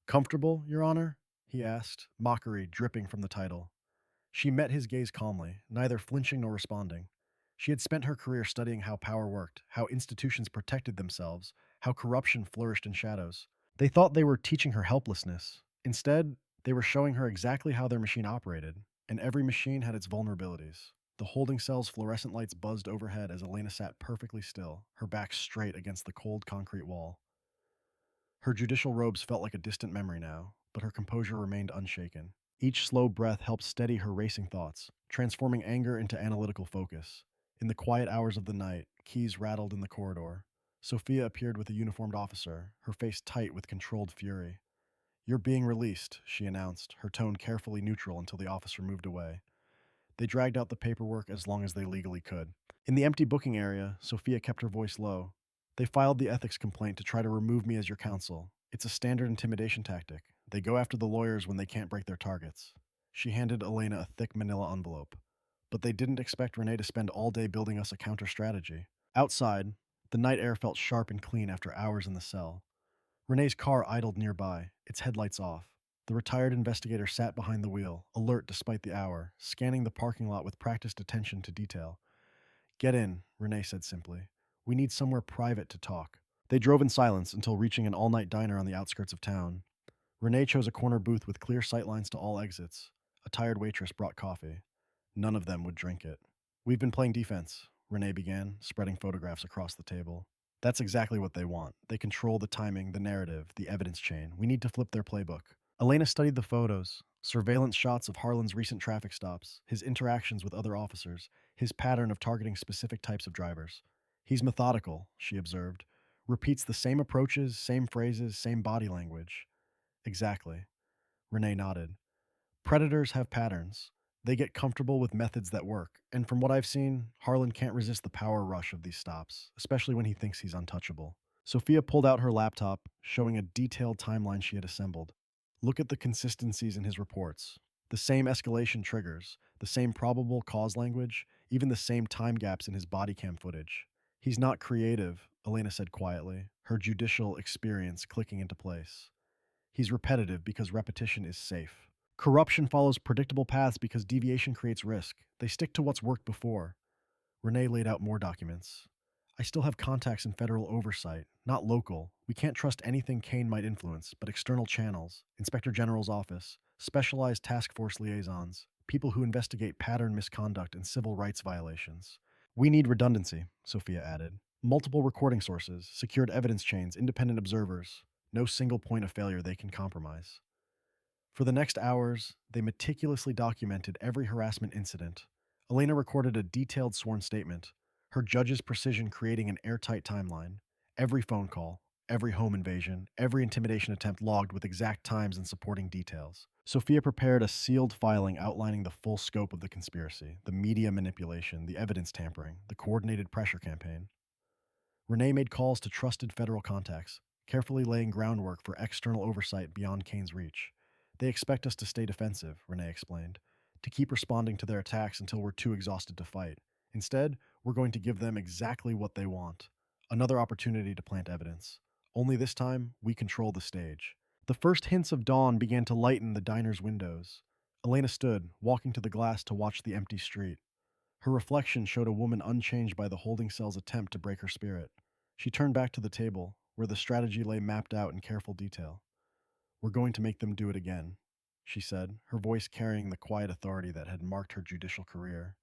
Comfortable, Your Honor? He asked, mockery dripping from the title. She met his gaze calmly, neither flinching nor responding. She had spent her career studying how power worked, how institutions protected themselves, how corruption flourished in shadows. They thought they were teaching her helplessness. Instead, they were showing her exactly how their machine operated, and every machine had its vulnerabilities. The holding cell's fluorescent lights buzzed overhead as Elena sat perfectly still, her back straight against the cold concrete wall. Her judicial robes felt like a distant memory now, but her composure remained unshaken. Each slow breath helped steady her racing thoughts, transforming anger into analytical focus. In the quiet hours of the night, keys rattled in the corridor. Sophia appeared with a uniformed officer, her face tight with controlled fury. "You're being released," she announced, her tone carefully neutral until the officer moved away. They dragged out the paperwork as long as they legally could. In the empty booking area, Sophia kept her voice low. "They filed the ethics complaint to try to remove me as your counsel. It's a standard intimidation tactic. They go after the lawyers when they can't break their targets." She handed Elena a thick manila envelope. "But they didn't expect Renee to spend all day building us a counter strategy." Outside, the night air felt sharp and clean after hours in the cell. Renee's car idled nearby, its headlights off. The retired investigator sat behind the wheel, alert despite the hour, scanning the parking lot with practiced attention to detail. "Get in," Renee said simply. "We need somewhere private to talk." They drove in silence until reaching an all-night diner on the outskirts of town. Renee chose a corner booth with clear sightlines to all exits. A tired waitress brought coffee. None of them would drink it. "We've been playing defense," Renee began, spreading photographs across the table. "That's exactly what they want. They control the timing, the narrative, the evidence chain. We need to flip their playbook." Elena studied the photos, surveillance shots of Harlan's recent traffic stops, his interactions with other officers, his pattern of targeting specific types of drivers. "He's methodical," she observed. "Repeats the same approaches, same phrases, same body language." "Exactly." Renee nodded. "Predators have patterns. They get comfortable with methods that work, and from what I've seen, Harlan can't resist the power rush of these stops, especially when he thinks he's untouchable." Sophia pulled out her laptop, showing a detailed timeline she had assembled. "Look at the consistencies in his reports. The same escalation triggers, the same probable cause language, even the same time gaps in his body cam footage. He's not creative," Elena said quietly, her judicial experience clicking into place. "He's repetitive because repetition is safe. Corruption follows predictable paths because deviation creates risk. They stick to what's worked before." Renee laid out more documents. "I still have contacts in federal oversight, not local. We can't trust anything Kane might influence, but external channels, Inspector General's office, specialized task force liaisons, people who investigate pattern misconduct and civil rights violations." "We need redundancy," Sophia added. "Multiple recording sources, secured evidence chains, independent observers. No single point of failure they can compromise." For the next hours, they meticulously documented every harassment incident. Elena recorded a detailed sworn statement, her judge's precision creating an airtight timeline. Every phone call, every home invasion, every intimidation attempt logged with exact times and supporting details. Sophia prepared a sealed filing outlining the full scope of the conspiracy, the media manipulation, the evidence tampering, the coordinated pressure campaign. Renee made calls to trusted federal contacts, carefully laying groundwork for external oversight beyond Kane's reach. "They expect us to stay defensive," Renee explained, "to keep responding to their attacks until we're too exhausted to fight. Instead, we're going to give them exactly what they want: another opportunity to plant evidence. Only this time, we control the stage." The first hints of dawn began to lighten the diner's windows. Elena stood, walking to the glass to watch the empty street. Her reflection showed a woman unchanged by the holding cell's attempt to break her spirit. She turned back to the table, where the strategy lay mapped out in careful detail. "We're going to make them do it again," she said, her voice carrying the quiet authority that had marked her judicial career.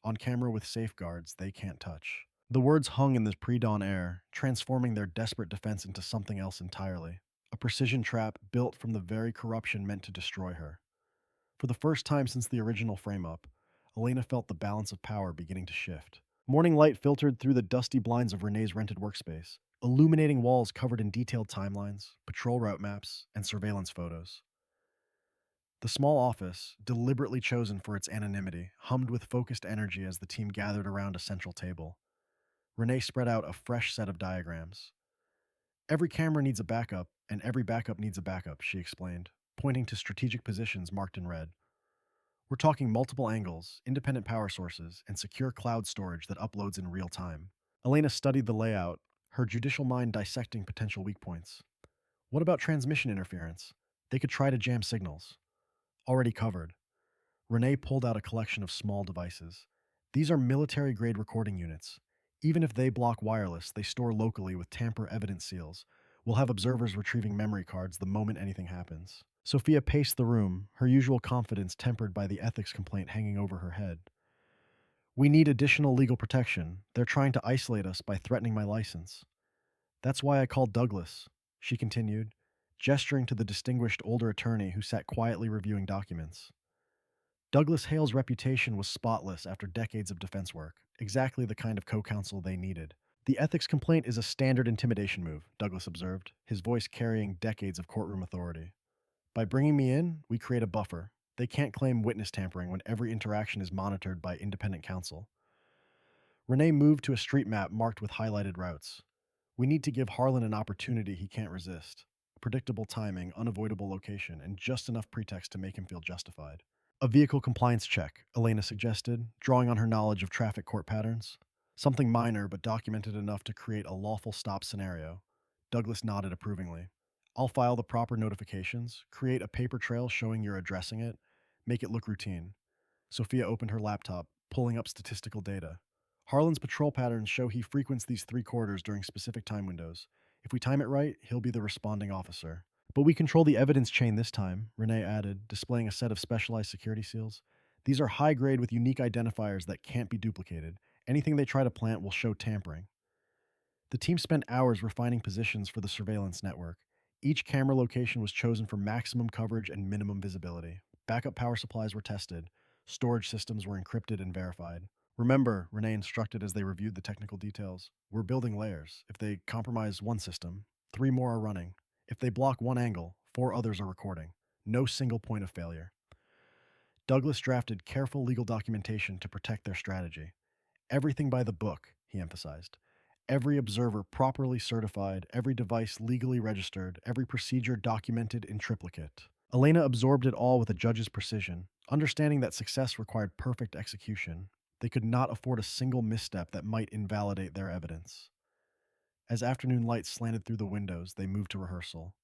"On camera with safeguards they can't touch." The words hung in the pre-dawn air, transforming their desperate defense into something else entirely. A precision trap built from the very corruption meant to destroy her. For the first time since the original frame-up, Elena felt the balance of power beginning to shift. Morning light filtered through the dusty blinds of Renee's rented workspace, illuminating walls covered in detailed timelines, patrol route maps, and surveillance photos. The small office, deliberately chosen for its anonymity, hummed with focused energy as the team gathered around a central table. Renee spread out a fresh set of diagrams. "Every camera needs a backup, and every backup needs a backup," she explained, pointing to strategic positions marked in red. "We're talking multiple angles, independent power sources, and secure cloud storage that uploads in real time." Elena studied the layout, her judicial mind dissecting potential weak points. "What about transmission interference? They could try to jam signals." "Already covered." Renee pulled out a collection of small devices. "These are military-grade recording units. Even if they block wireless, they store locally with tamper-evident seals. We'll have observers retrieving memory cards the moment anything happens." Sophia paced the room, her usual confidence tempered by the ethics complaint hanging over her head. "We need additional legal protection. They're trying to isolate us by threatening my license." "That's why I called Douglas," she continued, gesturing to the distinguished older attorney who sat quietly reviewing documents. Douglas Hale's reputation was spotless after decades of defense work, exactly the kind of co-counsel they needed. "The ethics complaint is a standard intimidation move," Douglas observed, his voice carrying decades of courtroom authority. By bringing me in, we create a buffer. They can't claim witness tampering when every interaction is monitored by independent counsel. Renee moved to a street map marked with highlighted routes. We need to give Harlan an opportunity he can't resist. Predictable timing, unavoidable location, and just enough pretext to make him feel justified. A vehicle compliance check, Elena suggested, drawing on her knowledge of traffic court patterns. Something minor but documented enough to create a lawful stop scenario. Douglas nodded approvingly. I'll file the proper notifications, create a paper trail showing you're addressing it, make it look routine. Sophia opened her laptop, pulling up statistical data. Harlan's patrol patterns show he frequents these three corridors during specific time windows. If we time it right, he'll be the responding officer. But we control the evidence chain this time, Renee added, displaying a set of specialized security seals. These are high grade with unique identifiers that can't be duplicated. Anything they try to plant will show tampering. The team spent hours refining positions for the surveillance network. Each camera location was chosen for maximum coverage and minimum visibility. Backup power supplies were tested. Storage systems were encrypted and verified. Remember, Renee instructed as they reviewed the technical details, we're building layers. If they compromise one system, three more are running. If they block one angle, four others are recording. No single point of failure. Douglas drafted careful legal documentation to protect their strategy. Everything by the book, he emphasized. Every observer properly certified, every device legally registered, every procedure documented in triplicate. Elena absorbed it all with a judge's precision, understanding that success required perfect execution. They could not afford a single misstep that might invalidate their evidence. As afternoon light slanted through the windows, they moved to rehearsal.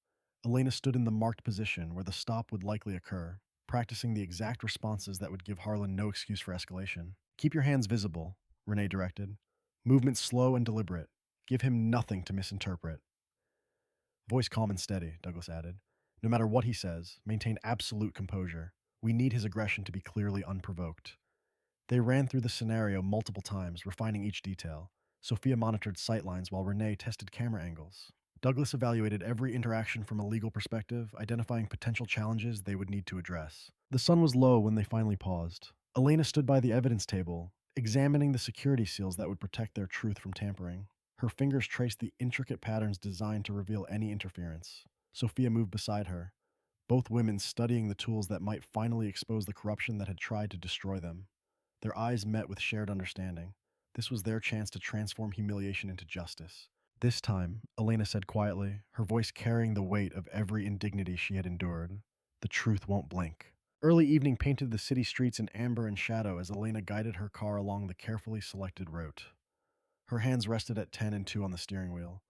Elena stood in the marked position where the stop would likely occur, practicing the exact responses that would give Harlan no excuse for escalation. Keep your hands visible, Renee directed. Movement slow and deliberate. Give him nothing to misinterpret. Voice calm and steady, Douglas added. No matter what he says, maintain absolute composure. We need his aggression to be clearly unprovoked. They ran through the scenario multiple times, refining each detail. Sophia monitored sightlines while Renee tested camera angles. Douglas evaluated every interaction from a legal perspective, identifying potential challenges they would need to address. The sun was low when they finally paused. Elena stood by the evidence table, examining the security seals that would protect their truth from tampering. Her fingers traced the intricate patterns designed to reveal any interference. Sophia moved beside her, both women studying the tools that might finally expose the corruption that had tried to destroy them. Their eyes met with shared understanding. This was their chance to transform humiliation into justice. This time, Elena said quietly, her voice carrying the weight of every indignity she had endured, the truth won't blink. Early evening painted the city streets in amber and shadow as Elena guided her car along the carefully selected route. Her hands rested at 10 and 2 on the steering wheel,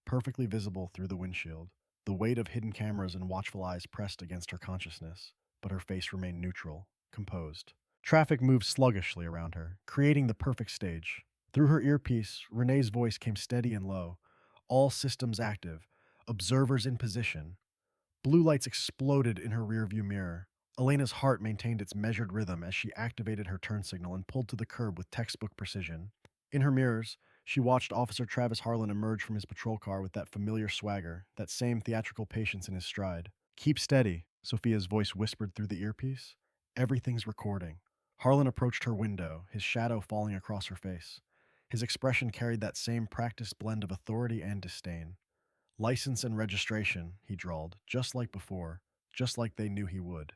perfectly visible through the windshield. The weight of hidden cameras and watchful eyes pressed against her consciousness, but her face remained neutral, composed. Traffic moved sluggishly around her, creating the perfect stage. Through her earpiece, Renee's voice came steady and low. All systems active, observers in position. Blue lights exploded in her rearview mirror. Elena's heart maintained its measured rhythm as she activated her turn signal and pulled to the curb with textbook precision. In her mirrors, she watched Officer Travis Harlan emerge from his patrol car with that familiar swagger, that same theatrical patience in his stride. Keep steady, Sophia's voice whispered through the earpiece. Everything's recording. Harlan approached her window, his shadow falling across her face. His expression carried that same practiced blend of authority and disdain. License and registration, he drawled, just like before, just like they knew he would.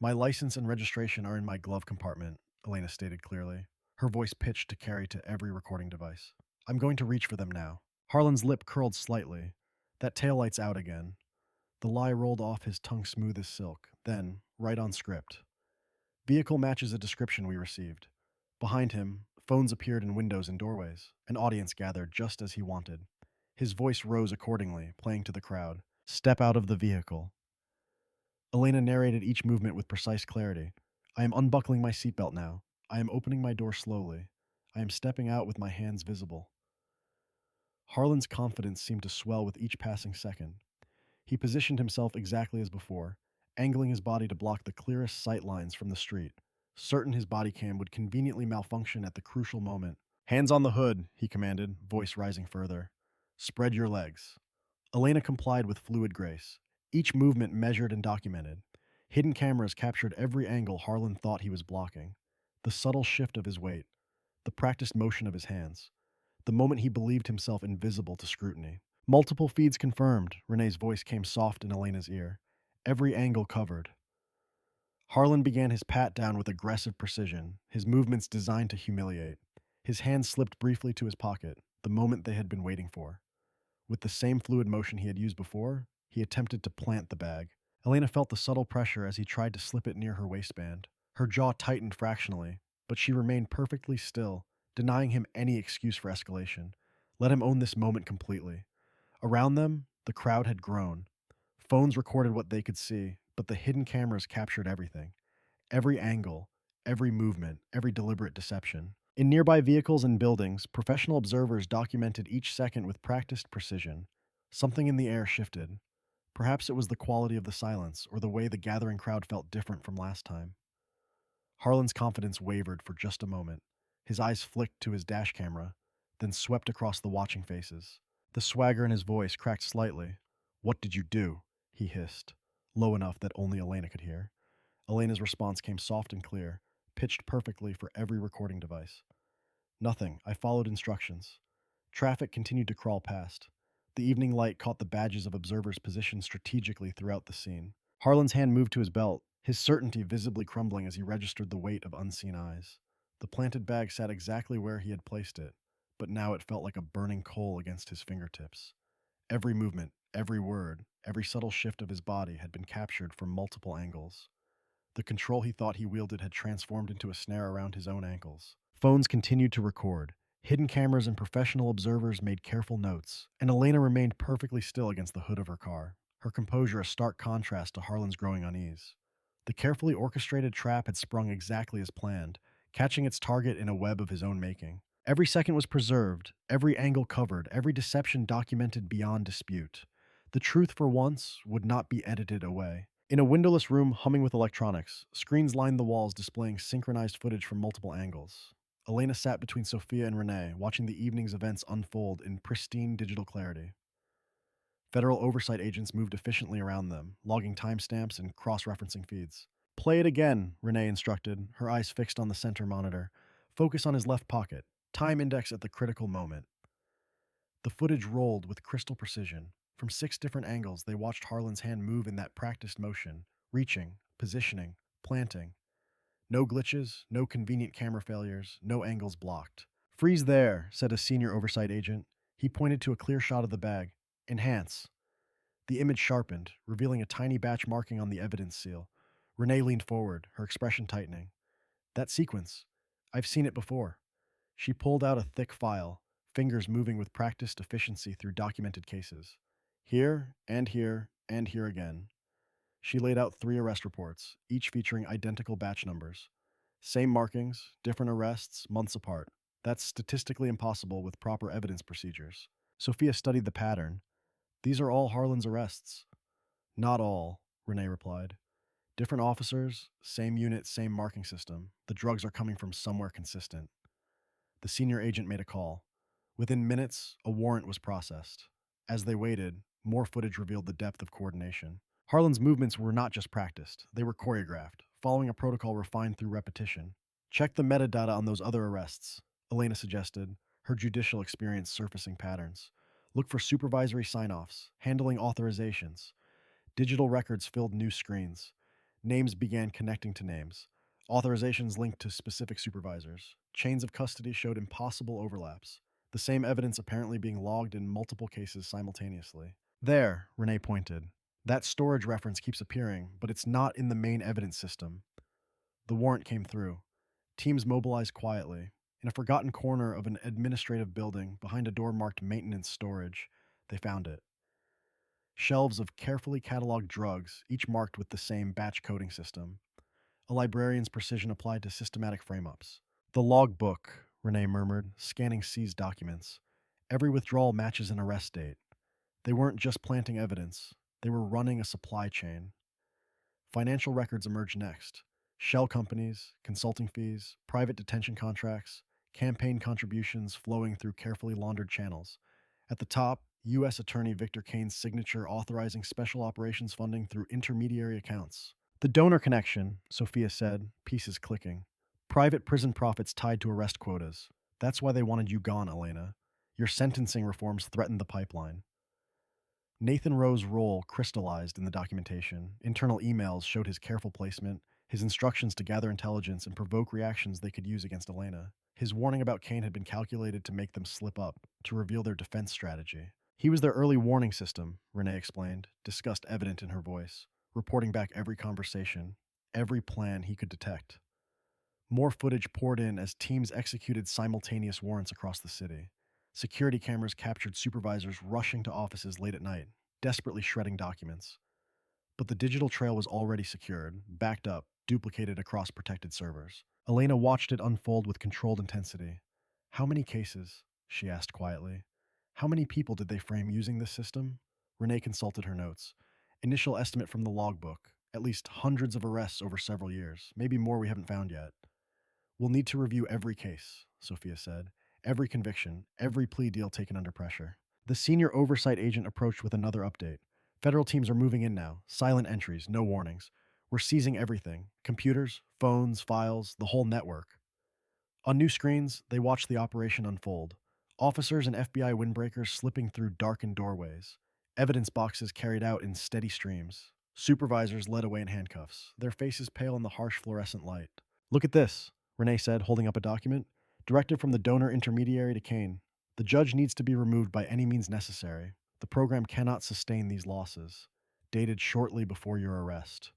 My license and registration are in my glove compartment, Elena stated clearly, her voice pitched to carry to every recording device. I'm going to reach for them now. Harlan's lip curled slightly. That taillight's out again. The lie rolled off his tongue smooth as silk. Then, right on script. Vehicle matches a description we received. Behind him, phones appeared in windows and doorways. An audience gathered just as he wanted. His voice rose accordingly, playing to the crowd. Step out of the vehicle. Elena narrated each movement with precise clarity. I am unbuckling my seatbelt now. I am opening my door slowly. I am stepping out with my hands visible. Harlan's confidence seemed to swell with each passing second. He positioned himself exactly as before, angling his body to block the clearest sight lines from the street, certain his body cam would conveniently malfunction at the crucial moment. Hands on the hood, he commanded, voice rising further. Spread your legs. Elena complied with fluid grace, each movement measured and documented. Hidden cameras captured every angle Harlan thought he was blocking. The subtle shift of his weight, the practiced motion of his hands, the moment he believed himself invisible to scrutiny. Multiple feeds confirmed, Renee's voice came soft in Elena's ear. every angle covered. Harlan began his pat down with aggressive precision, his movements designed to humiliate. His hand slipped briefly to his pocket, the moment they had been waiting for. With the same fluid motion he had used before, he attempted to plant the bag. Elena felt the subtle pressure as he tried to slip it near her waistband. Her jaw tightened fractionally, but she remained perfectly still, denying him any excuse for escalation. Let him own this moment completely. Around them, the crowd had grown. Phones recorded what they could see, but the hidden cameras captured everything. Every angle, every movement, every deliberate deception. In nearby vehicles and buildings, professional observers documented each second with practiced precision. Something in the air shifted. Perhaps it was the quality of the silence, or the way the gathering crowd felt different from last time. Harlan's confidence wavered for just a moment. His eyes flicked to his dash camera, then swept across the watching faces. The swagger in his voice cracked slightly. "What did you do?" he hissed, low enough that only Elena could hear. Elena's response came soft and clear, pitched perfectly for every recording device. "Nothing. I followed instructions." Traffic continued to crawl past. The evening light caught the badges of observers positioned strategically throughout the scene. Harlan's hand moved to his belt, his certainty visibly crumbling as he registered the weight of unseen eyes. The planted bag sat exactly where he had placed it, but now it felt like a burning coal against his fingertips. Every movement, every word, every subtle shift of his body had been captured from multiple angles. The control he thought he wielded had transformed into a snare around his own ankles. Phones continued to record. Hidden cameras and professional observers made careful notes, and Elena remained perfectly still against the hood of her car, her composure a stark contrast to Harlan's growing unease. The carefully orchestrated trap had sprung exactly as planned, catching its target in a web of his own making. Every second was preserved, every angle covered, every deception documented beyond dispute. The truth, for once, would not be edited away. In a windowless room humming with electronics, screens lined the walls displaying synchronized footage from multiple angles. Elena sat between Sophia and Renee, watching the evening's events unfold in pristine digital clarity. Federal oversight agents moved efficiently around them, logging timestamps and cross-referencing feeds. "Play it again," Renee instructed, her eyes fixed on the center monitor. "Focus on his left pocket. Time index at the critical moment." The footage rolled with crystal precision. From 6 different angles, they watched Harlan's hand move in that practiced motion, reaching, positioning, planting. No glitches, no convenient camera failures, no angles blocked. "Freeze there," said a senior oversight agent. He pointed to a clear shot of the bag. "Enhance." The image sharpened, revealing a tiny batch marking on the evidence seal. Renee leaned forward, her expression tightening. "That sequence. I've seen it before." She pulled out a thick file, fingers moving with practiced efficiency through documented cases. Here, and here, and here again. She laid out 3 arrest reports, each featuring identical batch numbers. Same markings, different arrests, months apart. That's statistically impossible with proper evidence procedures. Sophia studied the pattern. "These are all Harlan's arrests." "Not all," Renee replied. "Different officers, same unit, same marking system. The drugs are coming from somewhere consistent." The senior agent made a call. Within minutes, a warrant was processed. As they waited, more footage revealed the depth of coordination. Harlan's movements were not just practiced, they were choreographed, following a protocol refined through repetition. "Check the metadata on those other arrests," Elena suggested, her judicial experience surfacing patterns. "Look for supervisory sign-offs, handling authorizations." Digital records filled new screens. Names began connecting to names. Authorizations linked to specific supervisors. Chains of custody showed impossible overlaps, the same evidence apparently being logged in multiple cases simultaneously. "There," Renee pointed. "That storage reference keeps appearing, but it's not in the main evidence system." The warrant came through. Teams mobilized quietly. In a forgotten corner of an administrative building, behind a door marked maintenance storage, they found it. Shelves of carefully cataloged drugs, each marked with the same batch coding system. A librarian's precision applied to systematic frame-ups. "The log book," Renee murmured, scanning seized documents. "Every withdrawal matches an arrest date." They weren't just planting evidence, they were running a supply chain. Financial records emerged next. Shell companies, consulting fees, private detention contracts, campaign contributions flowing through carefully laundered channels. At the top, U.S. Attorney Victor Kane's signature authorizing special operations funding through intermediary accounts. "The donor connection," Sophia said, pieces clicking. "Private prison profits tied to arrest quotas. That's why they wanted you gone, Elena. Your sentencing reforms threatened the pipeline." Nathan Rowe's role crystallized in the documentation. Internal emails showed his careful placement, his instructions to gather intelligence and provoke reactions they could use against Elena. His warning about Kane had been calculated to make them slip up, to reveal their defense strategy. He was their early warning system, Renee explained, disgust evident in her voice, reporting back every conversation, every plan he could detect. More footage poured in as teams executed simultaneous warrants across the city. Security cameras captured supervisors rushing to offices late at night, desperately shredding documents. But the digital trail was already secured, backed up, duplicated across protected servers. Elena watched it unfold with controlled intensity. How many cases? She asked quietly. How many people did they frame using this system? Renee consulted her notes. Initial estimate from the logbook. At least hundreds of arrests over several years, maybe more we haven't found yet. We'll need to review every case, Sophia said. Every conviction, every plea deal taken under pressure. The senior oversight agent approached with another update. Federal teams are moving in now. Silent entries, no warnings. We're seizing everything computers, phones, files, the whole network. On new screens, they watched the operation unfold. Officers and FBI windbreakers slipping through darkened doorways. Evidence boxes carried out in steady streams. Supervisors led away in handcuffs, their faces pale in the harsh fluorescent light. Look at this, Renee said, holding up a document. Directive from the donor intermediary to Kane. The judge needs to be removed by any means necessary. The program cannot sustain these losses. Dated shortly before your arrest.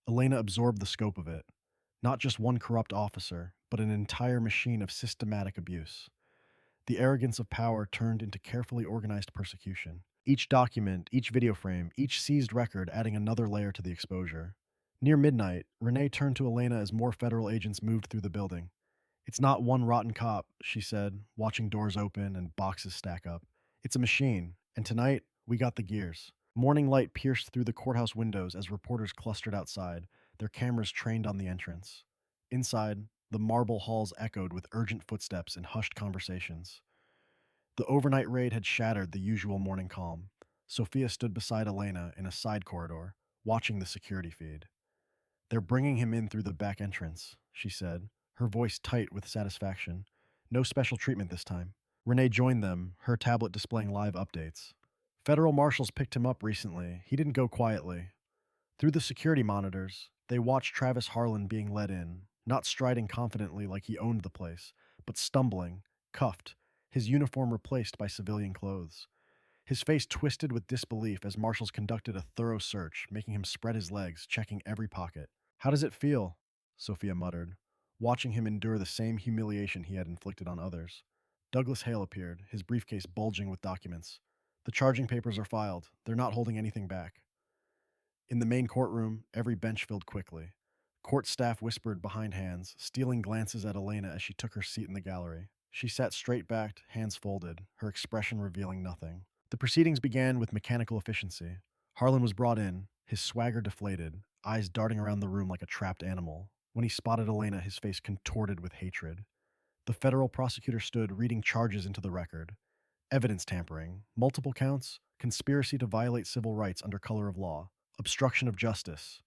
Elena absorbed the scope of it. Not just one corrupt officer, but an entire machine of systematic abuse. The arrogance of power turned into carefully organized persecution. Each document, each video frame, each seized record adding another layer to the exposure. Near midnight, Renee turned to Elena as more federal agents moved through the building. It's not one rotten cop, she said, watching doors open and boxes stack up. It's a machine, and tonight, we got the gears. Morning light pierced through the courthouse windows as reporters clustered outside, their cameras trained on the entrance. Inside, the marble halls echoed with urgent footsteps and hushed conversations. The overnight raid had shattered the usual morning calm. Sophia stood beside Elena in a side corridor, watching the security feed. They're bringing him in through the back entrance, she said, her voice tight with satisfaction. No special treatment this time. Renee joined them, her tablet displaying live updates. Federal marshals picked him up recently. He didn't go quietly. Through the security monitors, they watched Travis Harlan being led in, not striding confidently like he owned the place, but stumbling, cuffed, his uniform replaced by civilian clothes. His face twisted with disbelief as marshals conducted a thorough search, making him spread his legs, checking every pocket. How does it feel? Sophia muttered, watching him endure the same humiliation he had inflicted on others. Douglas Hale appeared, his briefcase bulging with documents. The charging papers are filed. They're not holding anything back. In the main courtroom, every bench filled quickly. Court staff whispered behind hands, stealing glances at Elena as she took her seat in the gallery. She sat straight backed, hands folded, her expression revealing nothing. The proceedings began with mechanical efficiency. Harlan was brought in, his swagger deflated, eyes darting around the room like a trapped animal. When he spotted Elena, his face contorted with hatred. The federal prosecutor stood, reading charges into the record. Evidence tampering, multiple counts, conspiracy to violate civil rights under color of law, obstruction of justice,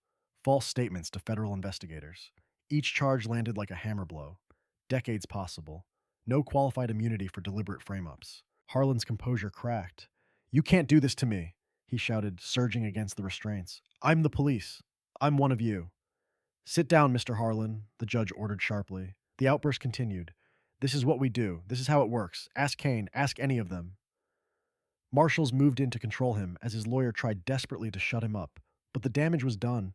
false statements to federal investigators. Each charge landed like a hammer blow. Decades possible. No qualified immunity for deliberate frame-ups. Harlan's composure cracked. You can't do this to me, he shouted, surging against the restraints. I'm the police. I'm one of you. Sit down, Mr. Harlan, the judge ordered sharply. The outburst continued. This is what we do. This is how it works. Ask Kane. Ask any of them. Marshals moved in to control him as his lawyer tried desperately to shut him up. But the damage was done.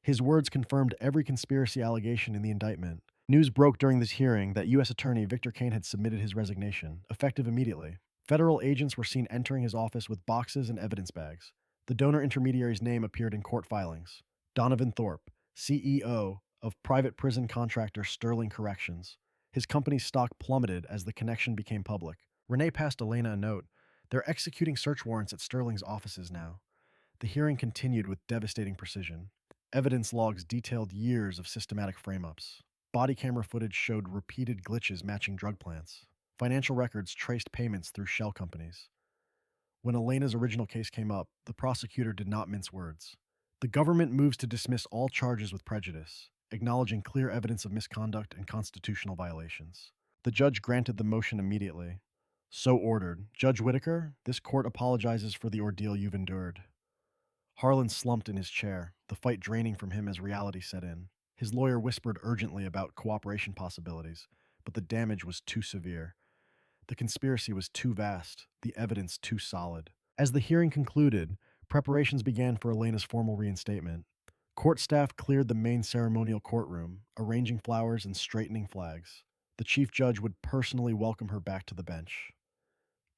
His words confirmed every conspiracy allegation in the indictment. News broke during this hearing that U.S. Attorney Victor Kane had submitted his resignation, effective immediately. Federal agents were seen entering his office with boxes and evidence bags. The donor intermediary's name appeared in court filings. Donovan Thorpe, CEO of private prison contractor Sterling Corrections. His company's stock plummeted as the connection became public. Renee passed Elena a note. They're executing search warrants at Sterling's offices now. The hearing continued with devastating precision. Evidence logs detailed years of systematic frame-ups. Body camera footage showed repeated glitches matching drug plants. Financial records traced payments through shell companies. When Elena's original case came up, the prosecutor did not mince words. The government moves to dismiss all charges with prejudice, acknowledging clear evidence of misconduct and constitutional violations. The judge granted the motion immediately. So ordered. Judge Whitaker, this court apologizes for the ordeal you've endured. Harlan slumped in his chair, the fight draining from him as reality set in. His lawyer whispered urgently about cooperation possibilities, but the damage was too severe. The conspiracy was too vast, the evidence too solid. As the hearing concluded, preparations began for Elena's formal reinstatement. Court staff cleared the main ceremonial courtroom, arranging flowers and straightening flags. The chief judge would personally welcome her back to the bench.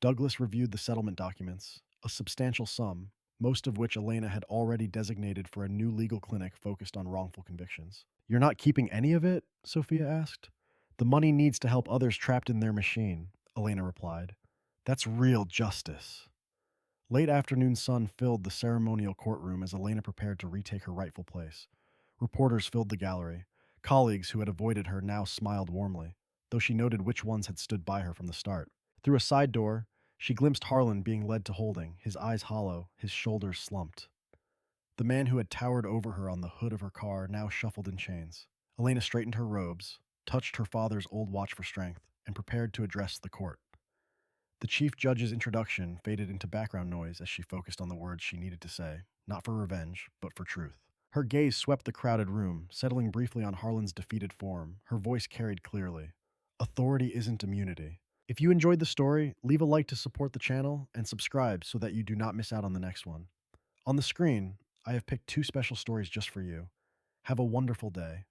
Douglas reviewed the settlement documents, a substantial sum, most of which Elena had already designated for a new legal clinic focused on wrongful convictions. You're not keeping any of it? Sophia asked. The money needs to help others trapped in their machine, Elena replied. That's real justice. Late afternoon sun filled the ceremonial courtroom as Elena prepared to retake her rightful place. Reporters filled the gallery. Colleagues who had avoided her now smiled warmly, though she noted which ones had stood by her from the start. Through a side door, she glimpsed Harlan being led to holding, his eyes hollow, his shoulders slumped. The man who had towered over her on the hood of her car now shuffled in chains. Elena straightened her robes, touched her father's old watch for strength, and prepared to address the court. The chief judge's introduction faded into background noise as she focused on the words she needed to say, not for revenge, but for truth. Her gaze swept the crowded room, settling briefly on Harlan's defeated form. Her voice carried clearly. Authority isn't immunity. If you enjoyed the story, leave a like to support the channel and subscribe so that you do not miss out on the next one. On the screen, I have picked two special stories just for you. Have a wonderful day.